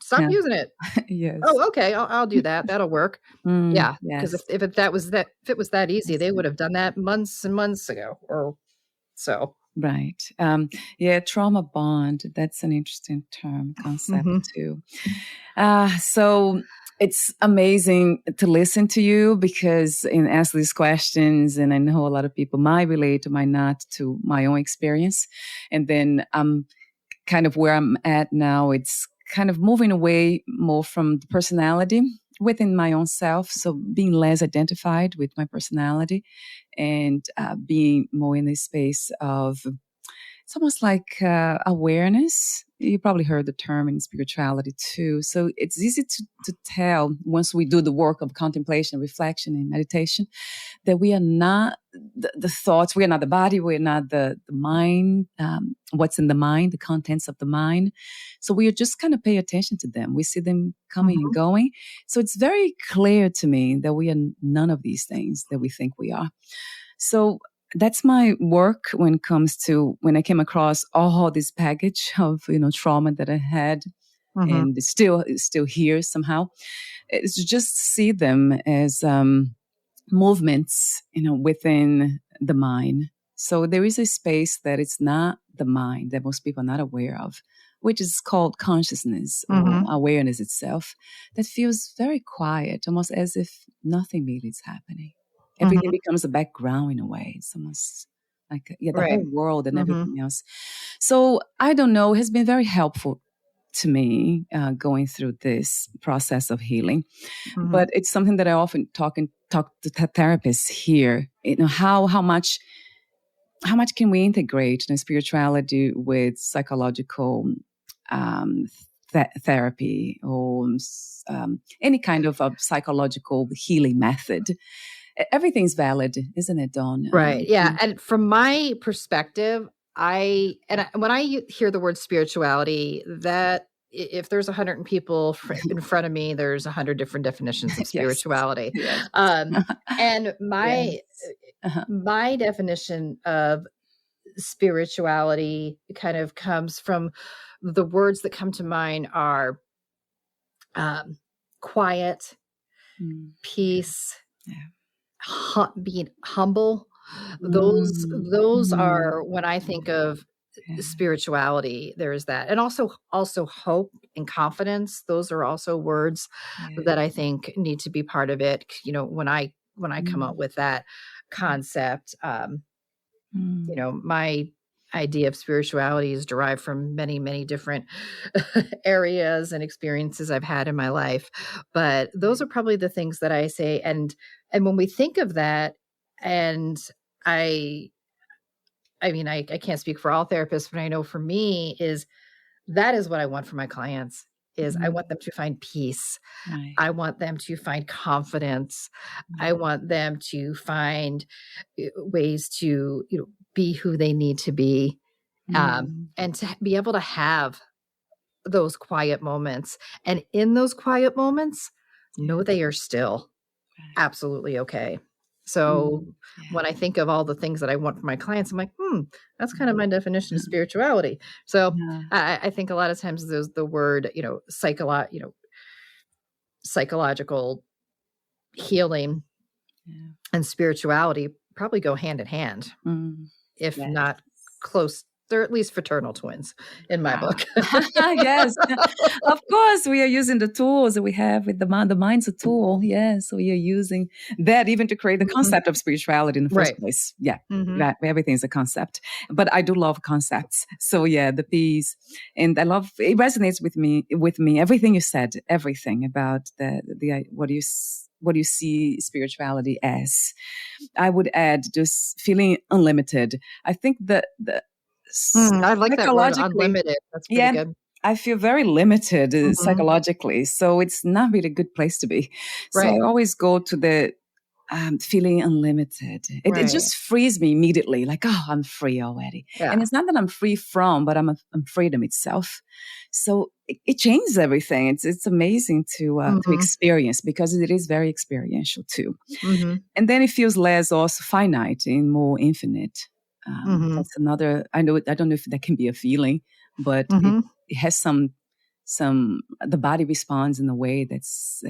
Stop using it. Yes. Oh, okay. I'll do that. That'll work. Yeah. Because if it was that easy, they would have done that months and months ago or so. Right. Trauma bond. That's an interesting concept too. So it's amazing to listen to you and ask these questions. And I know a lot of people might relate or might not to my own experience. And then kind of where I'm at now, it's kind of moving away more from the personality within my own self. So being less identified with my personality and being more in this space of, it's almost like awareness. You probably heard the term in spirituality too. So it's easy to tell once we do the work of contemplation, reflection, and meditation that we are not the thoughts, we are not the body, we are not the mind, what's in the mind, the contents of the mind. So we are just kind of pay attention to them. We see them coming and going. So it's very clear to me that we are none of these things that we think we are. So that's my work when I came across all this package of, trauma that I had and it's still here somehow. It's just see them as movements, within the mind. So there is a space that it's not the mind that most people are not aware of, which is called consciousness or awareness itself, that feels very quiet, almost as if nothing really is happening. Everything becomes a background in a way. It's almost like the whole world and everything else. So I don't know. It has been very helpful to me going through this process of healing. But it's something that I often talk to therapists here. How much how much can we integrate spirituality with psychological therapy or any kind of a psychological healing method? Everything's valid, isn't it, Dawn? Right. Yeah. And from my perspective, when I hear the word spirituality, that if there's 100 people in front of me, there's 100 different definitions of spirituality. Yes. And my my definition of spirituality kind of comes from the words that come to mind are quiet, peace, being humble. Those are, when I think of spirituality, there is that. And also hope and confidence. Those are also words that I think need to be part of it. When I come up with that concept, my idea of spirituality is derived from many, many different areas and experiences I've had in my life. But those are probably the things that I say. And when we think of that, and I can't speak for all therapists, but I know for me that is what I want for my clients. I want them to find peace. Right. I want them to find confidence. I want them to find ways to, be who they need to be, and to be able to have those quiet moments. And in those quiet moments, know they are still absolutely okay. So when I think of all the things that I want for my clients, I'm like, that's kind of my definition of spirituality. So I think a lot of times there's the word, psychological healing and spirituality probably go hand in hand, if not close. They're at least fraternal twins in my book. Yes, of course. We are using the tools that we have with the mind. The mind's a tool. Yes, so we are using that even to create the concept of spirituality in the first place. Yeah, everything's a concept. But I do love concepts. So the peace, and I love it. Resonates with me. Everything you said, everything about the what you see spirituality as. I would add just feeling unlimited. I think that I like that word, unlimited. That's pretty good. I feel very limited psychologically, so it's not really a good place to be. So I always go to the feeling unlimited. It just frees me immediately, like, I'm free already. And it's not that I'm free from, but I'm freedom itself. So it changes everything. It's amazing to experience, because it is very experiential too. And then it feels less also finite and more infinite. That's another. I don't know if that can be a feeling, but it has some. The body responds in a way that's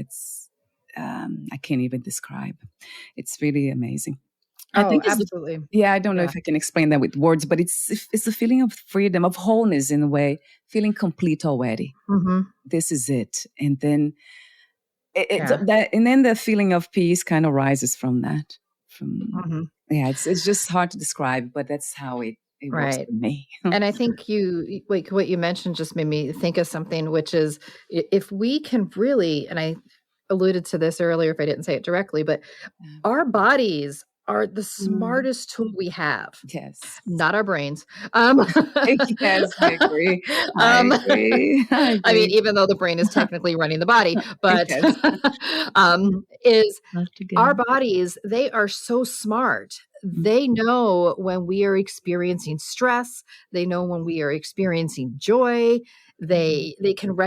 I can't even describe. It's really amazing. I think absolutely. I don't know if I can explain that with words, but it's a feeling of freedom, of wholeness in a way, feeling complete already. This is it, and then and then the feeling of peace kind of rises from that. It's just hard to describe, but that's how it works for me. And I think what you mentioned just made me think of something, which is if we can really, and I alluded to this earlier if I didn't say it directly, but our bodies are the smartest tool we have. Yes. Not our brains. Yes, I agree. I agree. I mean, even though the brain is technically running the body, but our bodies, they are so smart. They know when we are experiencing stress. They know when we are experiencing joy. They can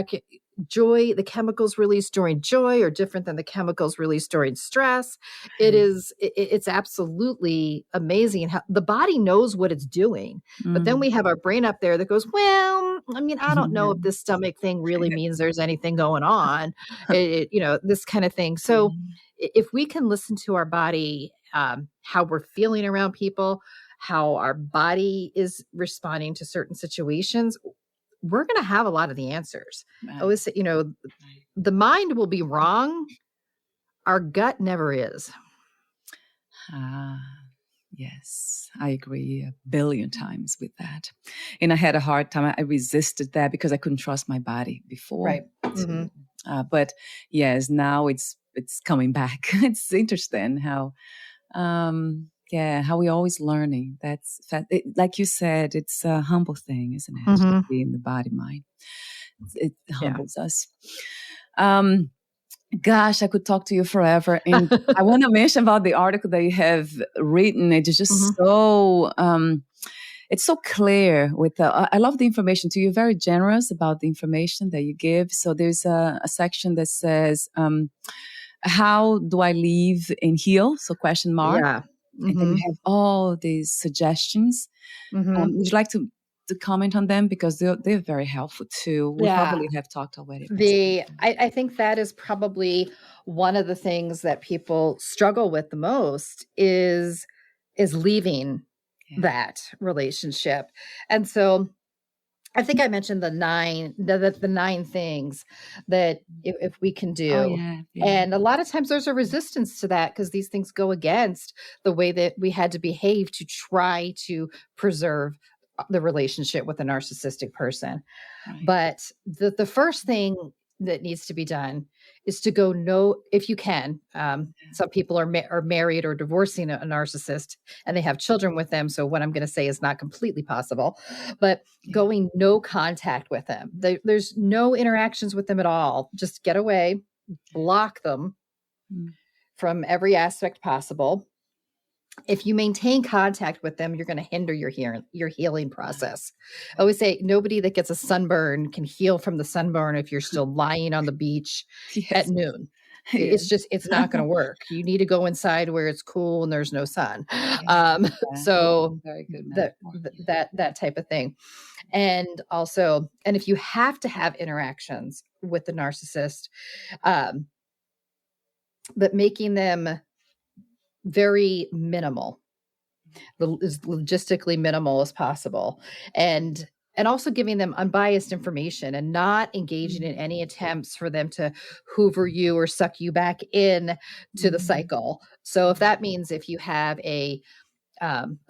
joy, the chemicals released during joy are different than the chemicals released during stress. It's absolutely amazing how the body knows what it's doing. But then we have our brain up there that goes, well, I mean, I don't know if this stomach thing really means there's anything going on, this kind of thing. So if we can listen to our body, how we're feeling around people, how our body is responding to certain situations, we're going to have a lot of the answers. I always say, the mind will be wrong. Our gut never is. Yes, I agree 1 billion times with that. And I had a hard time. I resisted that because I couldn't trust my body before. Right. But yes, now it's coming back. It's interesting how Yeah, how we're always learning. Like you said, it's a humble thing, isn't it? To Mm-hmm. be in the body mind. It Yeah. humbles us. Gosh, I could talk to you forever. And I want to mention about the article that you have written. It is just so, it's so clear with I love the information too. You're very generous about the information that you give. So there's a section that says, how do I live and heal? So question mark. Yeah. And then you have all these suggestions. Would you like to comment on them? Because they're very helpful too. We probably have talked already. I think that is probably one of the things that people struggle with the most is leaving that relationship. And so I think I mentioned the nine things that if we can do. Oh, yeah. And a lot of times there's a resistance to that because these things go against the way that we had to behave to try to preserve the relationship with a narcissistic person. Right. But the first thing that needs to be done is to go if you can. Some people are married or divorcing a narcissist and they have children with them. So what I'm going to say is not completely possible, but going no contact with them. There's no interactions with them at all. Just get away, block them from every aspect possible. If you maintain contact with them, you're going to hinder your healing process. I always say nobody that gets a sunburn can heal from the sunburn if you're still lying on the beach at noon. It's not going to work. You need to go inside where it's cool and there's no sun. So very good that type of thing. And also, and if you have to have interactions with the narcissist, but making them very minimal, as logistically minimal as possible, and also giving them unbiased information and not engaging in any attempts for them to hoover you or suck you back in to the cycle. So if that means if you have a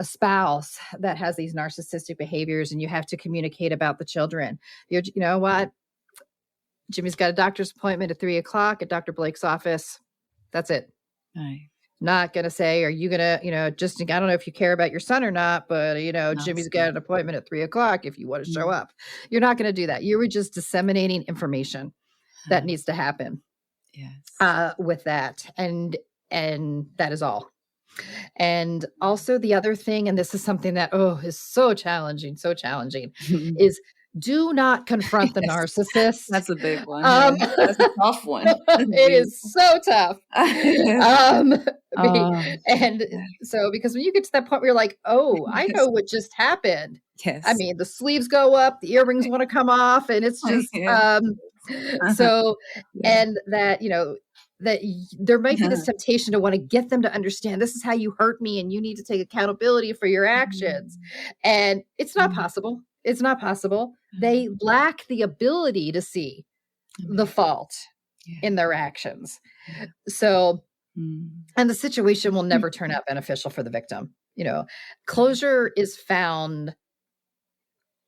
spouse that has these narcissistic behaviors and you have to communicate about the children, you know what? Jimmy's got a doctor's appointment at 3:00 at Dr. Blake's office. That's it. Right. Not going to say, are you going to, I don't know if you care about your son or not, but, Jimmy's got an appointment at 3:00 if you want to show up. You're not going to do that. You were just disseminating information that needs to happen with that. And that is all. And also the other thing, and this is something that, is so challenging, is do not confront the narcissist. That's a big one. That's a tough one. It is so tough. And so, because when you get to that point where you're like, I know what just happened. Yes. I mean, the sleeves go up, the earrings want to come off, and it's just, so, and that, that there might be this temptation to want to get them to understand this is how you hurt me and you need to take accountability for your actions. And it's not possible. It's not possible. They lack the ability to see the fault in their actions. So, and the situation will never turn out beneficial for the victim. Closure is found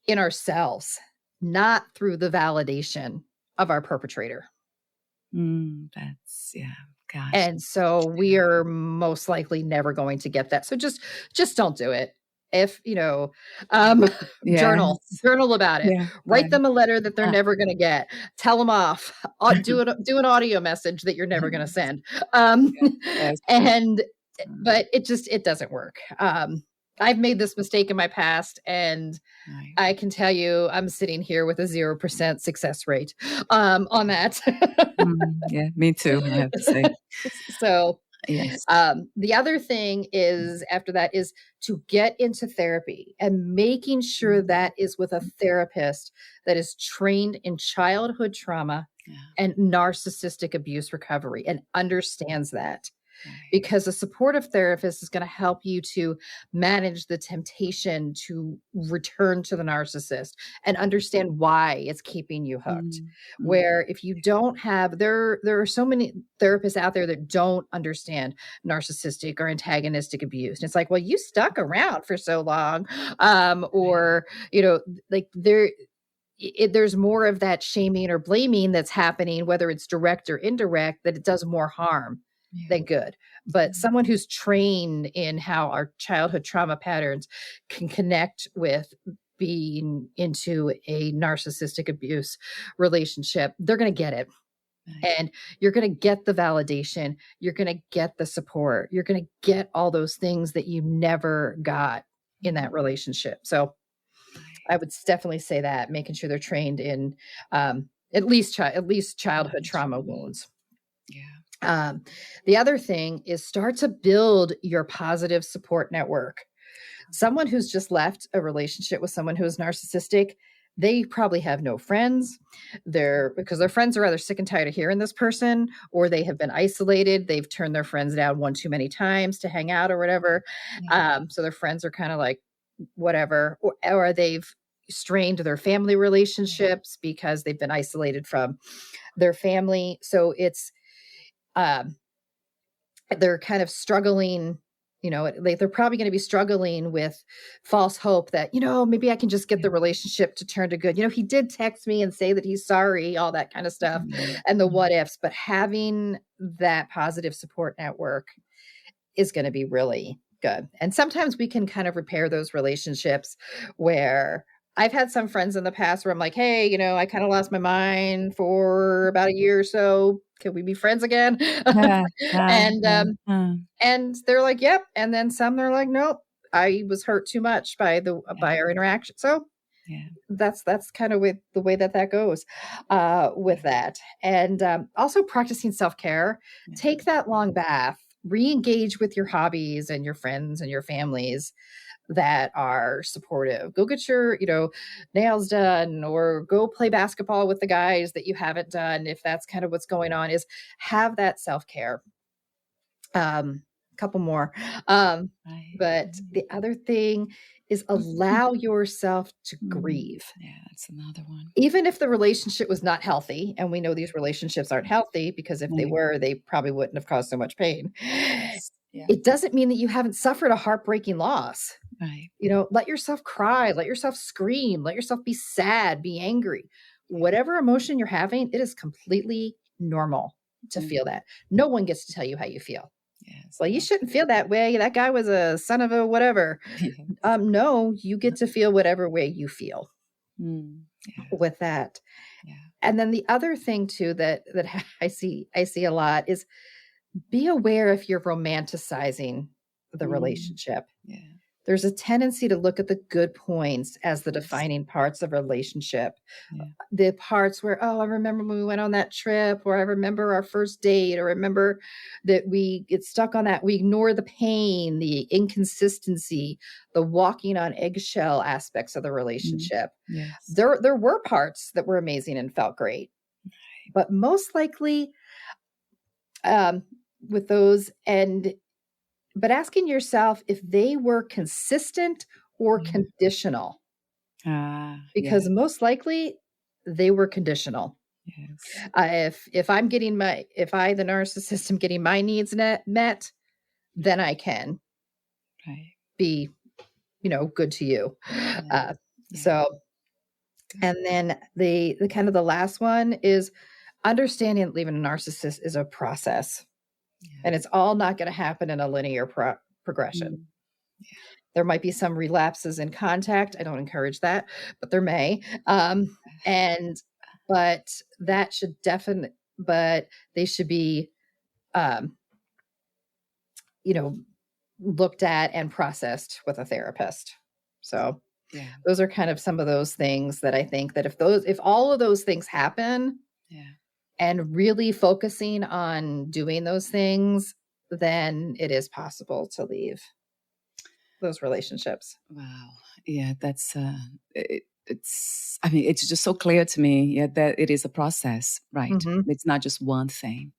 in ourselves, not through the validation of our perpetrator. Gosh. And so we are most likely never going to get that. So just don't do it. If, journal about it, write them a letter that they're never going to get, tell them off, do an audio message that you're never going to send. But it doesn't work. I've made this mistake in my past, and I can tell you I'm sitting here with a 0% success rate on that. Me too, I have to say. So the other thing is after that is to get into therapy and making sure that is with a therapist that is trained in childhood trauma and narcissistic abuse recovery and understands that. Because a supportive therapist is going to help you to manage the temptation to return to the narcissist and understand why it's keeping you hooked. Where if you don't have, there are so many therapists out there that don't understand narcissistic or antagonistic abuse. And it's like, well, you stuck around for so long, or, there's more of that shaming or blaming that's happening, whether it's direct or indirect, that it does more harm then good. But someone who's trained in how our childhood trauma patterns can connect with being into a narcissistic abuse relationship, they're going to get it. And you're going to get the validation. You're going to get the support. You're going to get all those things that you never got in that relationship. So I would definitely say that, making sure they're trained in at least childhood trauma wounds. Yeah. The other thing is start to build your positive support network. Someone who's just left a relationship with someone who is narcissistic, they probably have no friends. Because their friends are either sick and tired of hearing this person, or they have been isolated. They've turned their friends down one too many times to hang out or whatever. So their friends are kind of like whatever, or they've strained their family relationships because they've been isolated from their family. So it's they're kind of struggling. They're probably going to be struggling with false hope that, maybe I can just get the relationship to turn to good. He did text me and say that he's sorry, all that kind of stuff, and the what ifs. But having that positive support network is going to be really good. And sometimes we can kind of repair those relationships where I've had some friends in the past where I'm like, hey, I kind of lost my mind for about a year or so. Can we be friends again? And they're like, yep. And then some, they're like, nope, I was hurt too much by our interaction. So that's kind of with the way that goes with that. And also practicing self-care. Take that long bath, re-engage with your hobbies and your friends and your families that are supportive. Go get your, nails done, or go play basketball with the guys that you haven't done. If that's kind of what's going on, is have that self-care. Couple more. But the other thing is allow yourself to grieve. Yeah, that's another one. Even if the relationship was not healthy, and we know these relationships aren't healthy, because if they were, they probably wouldn't have caused so much pain. It doesn't mean that you haven't suffered a heartbreaking loss. Right. Let yourself cry, let yourself scream, let yourself be sad, be angry. Whatever emotion you're having, it is completely normal to feel that. No one gets to tell you how you feel. Yes. Well, you shouldn't feel that way. That guy was a son of a whatever. No, you get to feel whatever way you feel with that. Yeah. And then the other thing too that I see a lot is be aware if you're romanticizing the relationship. Yeah. There's a tendency to look at the good points as the defining parts of a relationship. The parts where, I remember when we went on that trip, or I remember our first date, or remember that we get stuck on that. We ignore the pain, the inconsistency, the walking on eggshell aspects of the relationship. Yes. There were parts that were amazing and felt great, but most likely with those, but asking yourself if they were consistent or conditional, because most likely they were conditional. Yes. If I, the narcissist, am getting my needs met, then I can be, good to you. So, and then the kind of the last one is understanding that leaving a narcissist is a process. And it's all not going to happen in a linear progression. There might be some relapses in contact. I don't encourage that, but there may. But that should but they should be, looked at and processed with a therapist. So those are kind of some of those things that I think that if all of those things happen, and really focusing on doing those things, then it is possible to leave those relationships. Wow. Yeah, that's it's just so clear to me that it is a process, right? It's not just one thing.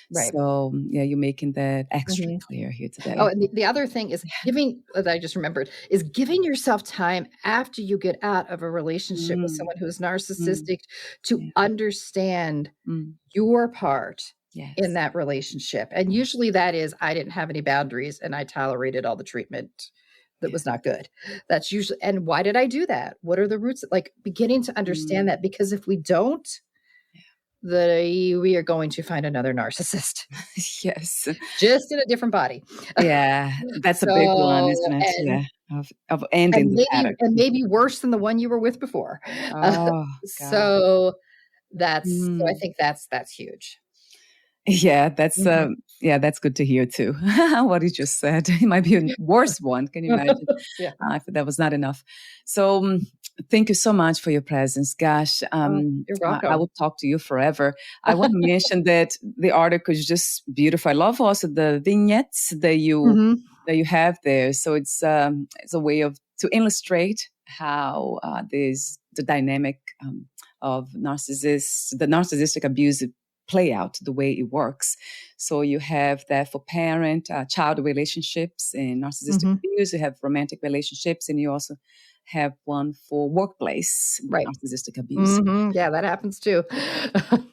Right. So you're making that extra clear here today. Oh, and the other thing is that I just remembered, is giving yourself time after you get out of a relationship with someone who is narcissistic to understand your part in that relationship. And usually that is, I didn't have any boundaries and I tolerated all the treatment that was not good. That's usually, and why did I do that? What are the roots? Like beginning to understand that, because if we don't, we are going to find another narcissist, Yes. just in a different body. Yeah, that's a big one, So, isn't it? and Yeah, of ending the pattern. maybe worse than the one you were with before. Uh, Oh, God. so so I Mm. think that's huge. Yeah, Mhm. that's good to hear too. What you just said. It might be a worse one. Can you imagine? Yeah. If that was not enough. So thank you so much for your presence. Gosh, Oh, you're I welcome. will talk to you forever. I want to mention that the article is just beautiful. I love also the vignettes Mhm. that you have there. So it's a way to illustrate how the dynamic of the narcissistic abuse play out the way it works. So you have that for child relationships and narcissistic Mhm. abuse. You have romantic relationships, and you also have one for workplace Right. narcissistic abuse. Mhm. Yeah, that happens too.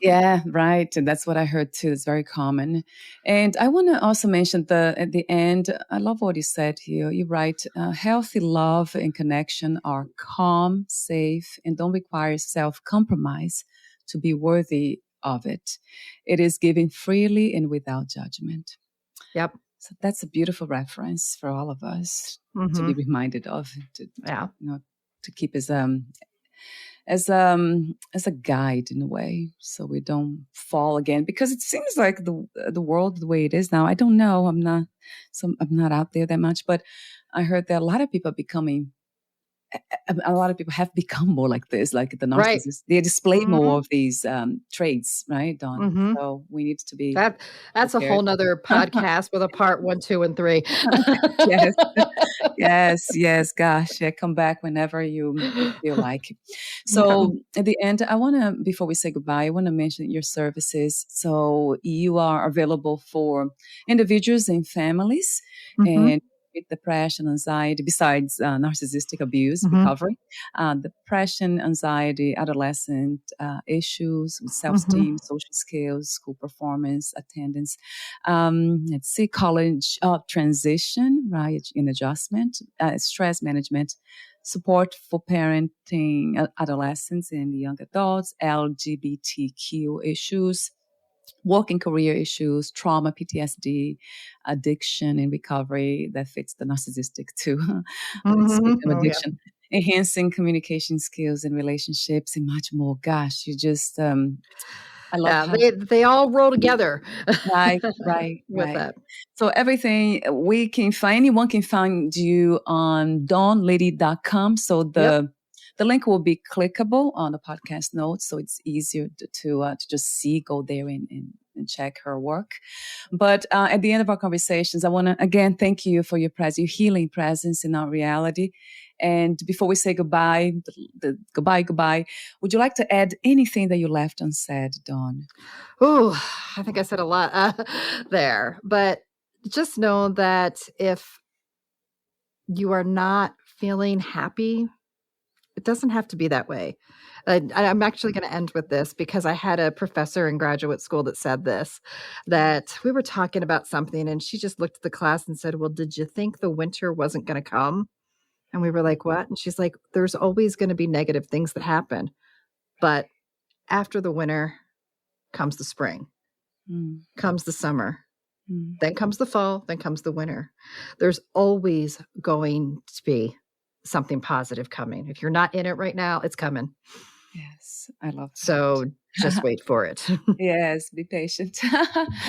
Yeah, right. And that's what I heard too. It's very common. And I want to also mention at the end, I love what you said here. You write, healthy love and connection are calm, safe, and don't require self-compromise to be worthy of it. It is given freely and without judgment. Yep. So that's a beautiful reference for all of us to be Mhm. reminded of, Yeah. to keep as a guide in a way, so we don't fall again. Because it seems like the world the way it is now. I don't know. I'm not out there that much, but I heard that a lot of people are becoming. A lot of people have become more like this, like the Right. narcissists. They display more Mhm. of these traits, right, Dawn? Mhm. So we need to be That's a prepared. whole nother podcast with a part 1, 2, and 3. Yes. Yes, yes, gosh, yeah, come back whenever you feel like. Okay. So at the end, before we say goodbye, I want to mention your services. So you are available for individuals and families Mhm. and with depression, anxiety, besides narcissistic abuse Mhm. recovery, depression, anxiety, adolescent issues with self-esteem, Mhm. social skills, school performance, attendance, let's see, college transition, right, in adjustment, stress management, support for parenting adolescents and young adults, LGBTQ issues, working career issues, trauma, PTSD, addiction and recovery that fits the narcissistic too. Mhm. Speaking of Oh, yeah. addiction, enhancing communication skills and relationships and much more. Gosh, I love Yeah, how. they all roll together Right, right, with right. that. So everything anyone can find you on dawnleedie.com. So Yep. the link will be clickable on the podcast notes, so it's easier to just go there and check her work. But at the end of our conversations, I want to again thank you for your healing presence in our reality. And before we say goodbye, goodbye, would you like to add anything that you left unsaid, Dawn? Ooh, I think I said a lot there, but just know that if you are not feeling happy, it doesn't have to be that way. I'm actually going to end with this because I had a professor in graduate school that said this, that we were talking about something and she just looked at the class and said, "Well, did you think the winter wasn't going to come?" And we were like, "What?" And she's like, "There's always going to be negative things that happen, but after the winter comes the spring, Mm, comes the summer, mm. then comes the fall, then comes the winter. There's always going to be something positive coming. If you're not in it right now, it's coming. Yes, I love So just that. wait for it." Yes, be patient.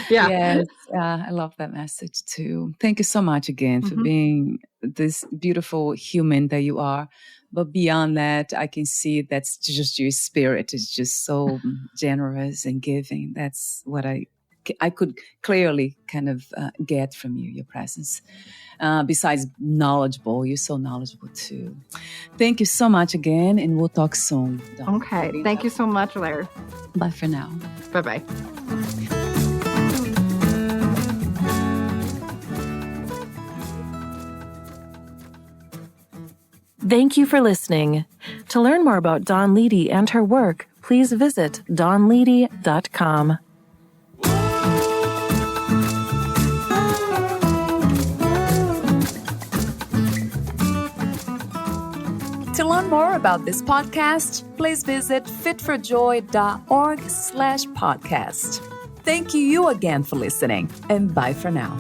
Yeah. Yes, I love that message too. Thank you so much again for Mhm. being this beautiful human that you are. But beyond that, I can see that's just your spirit is just so generous and giving. That's what I could clearly kind of get from you, your presence. Besides knowledgeable, you're so knowledgeable too. Thank you so much again, and we'll talk soon. Dawn. Okay. Thank you so much, Larry. Bye for now. Bye-bye. Thank you for listening. To learn more about Dawn Leedie and her work, please visit dawnleedie.com. To To learn more about this podcast, please visit fitforjoy.org/podcast. Thank you again for listening, and bye for now.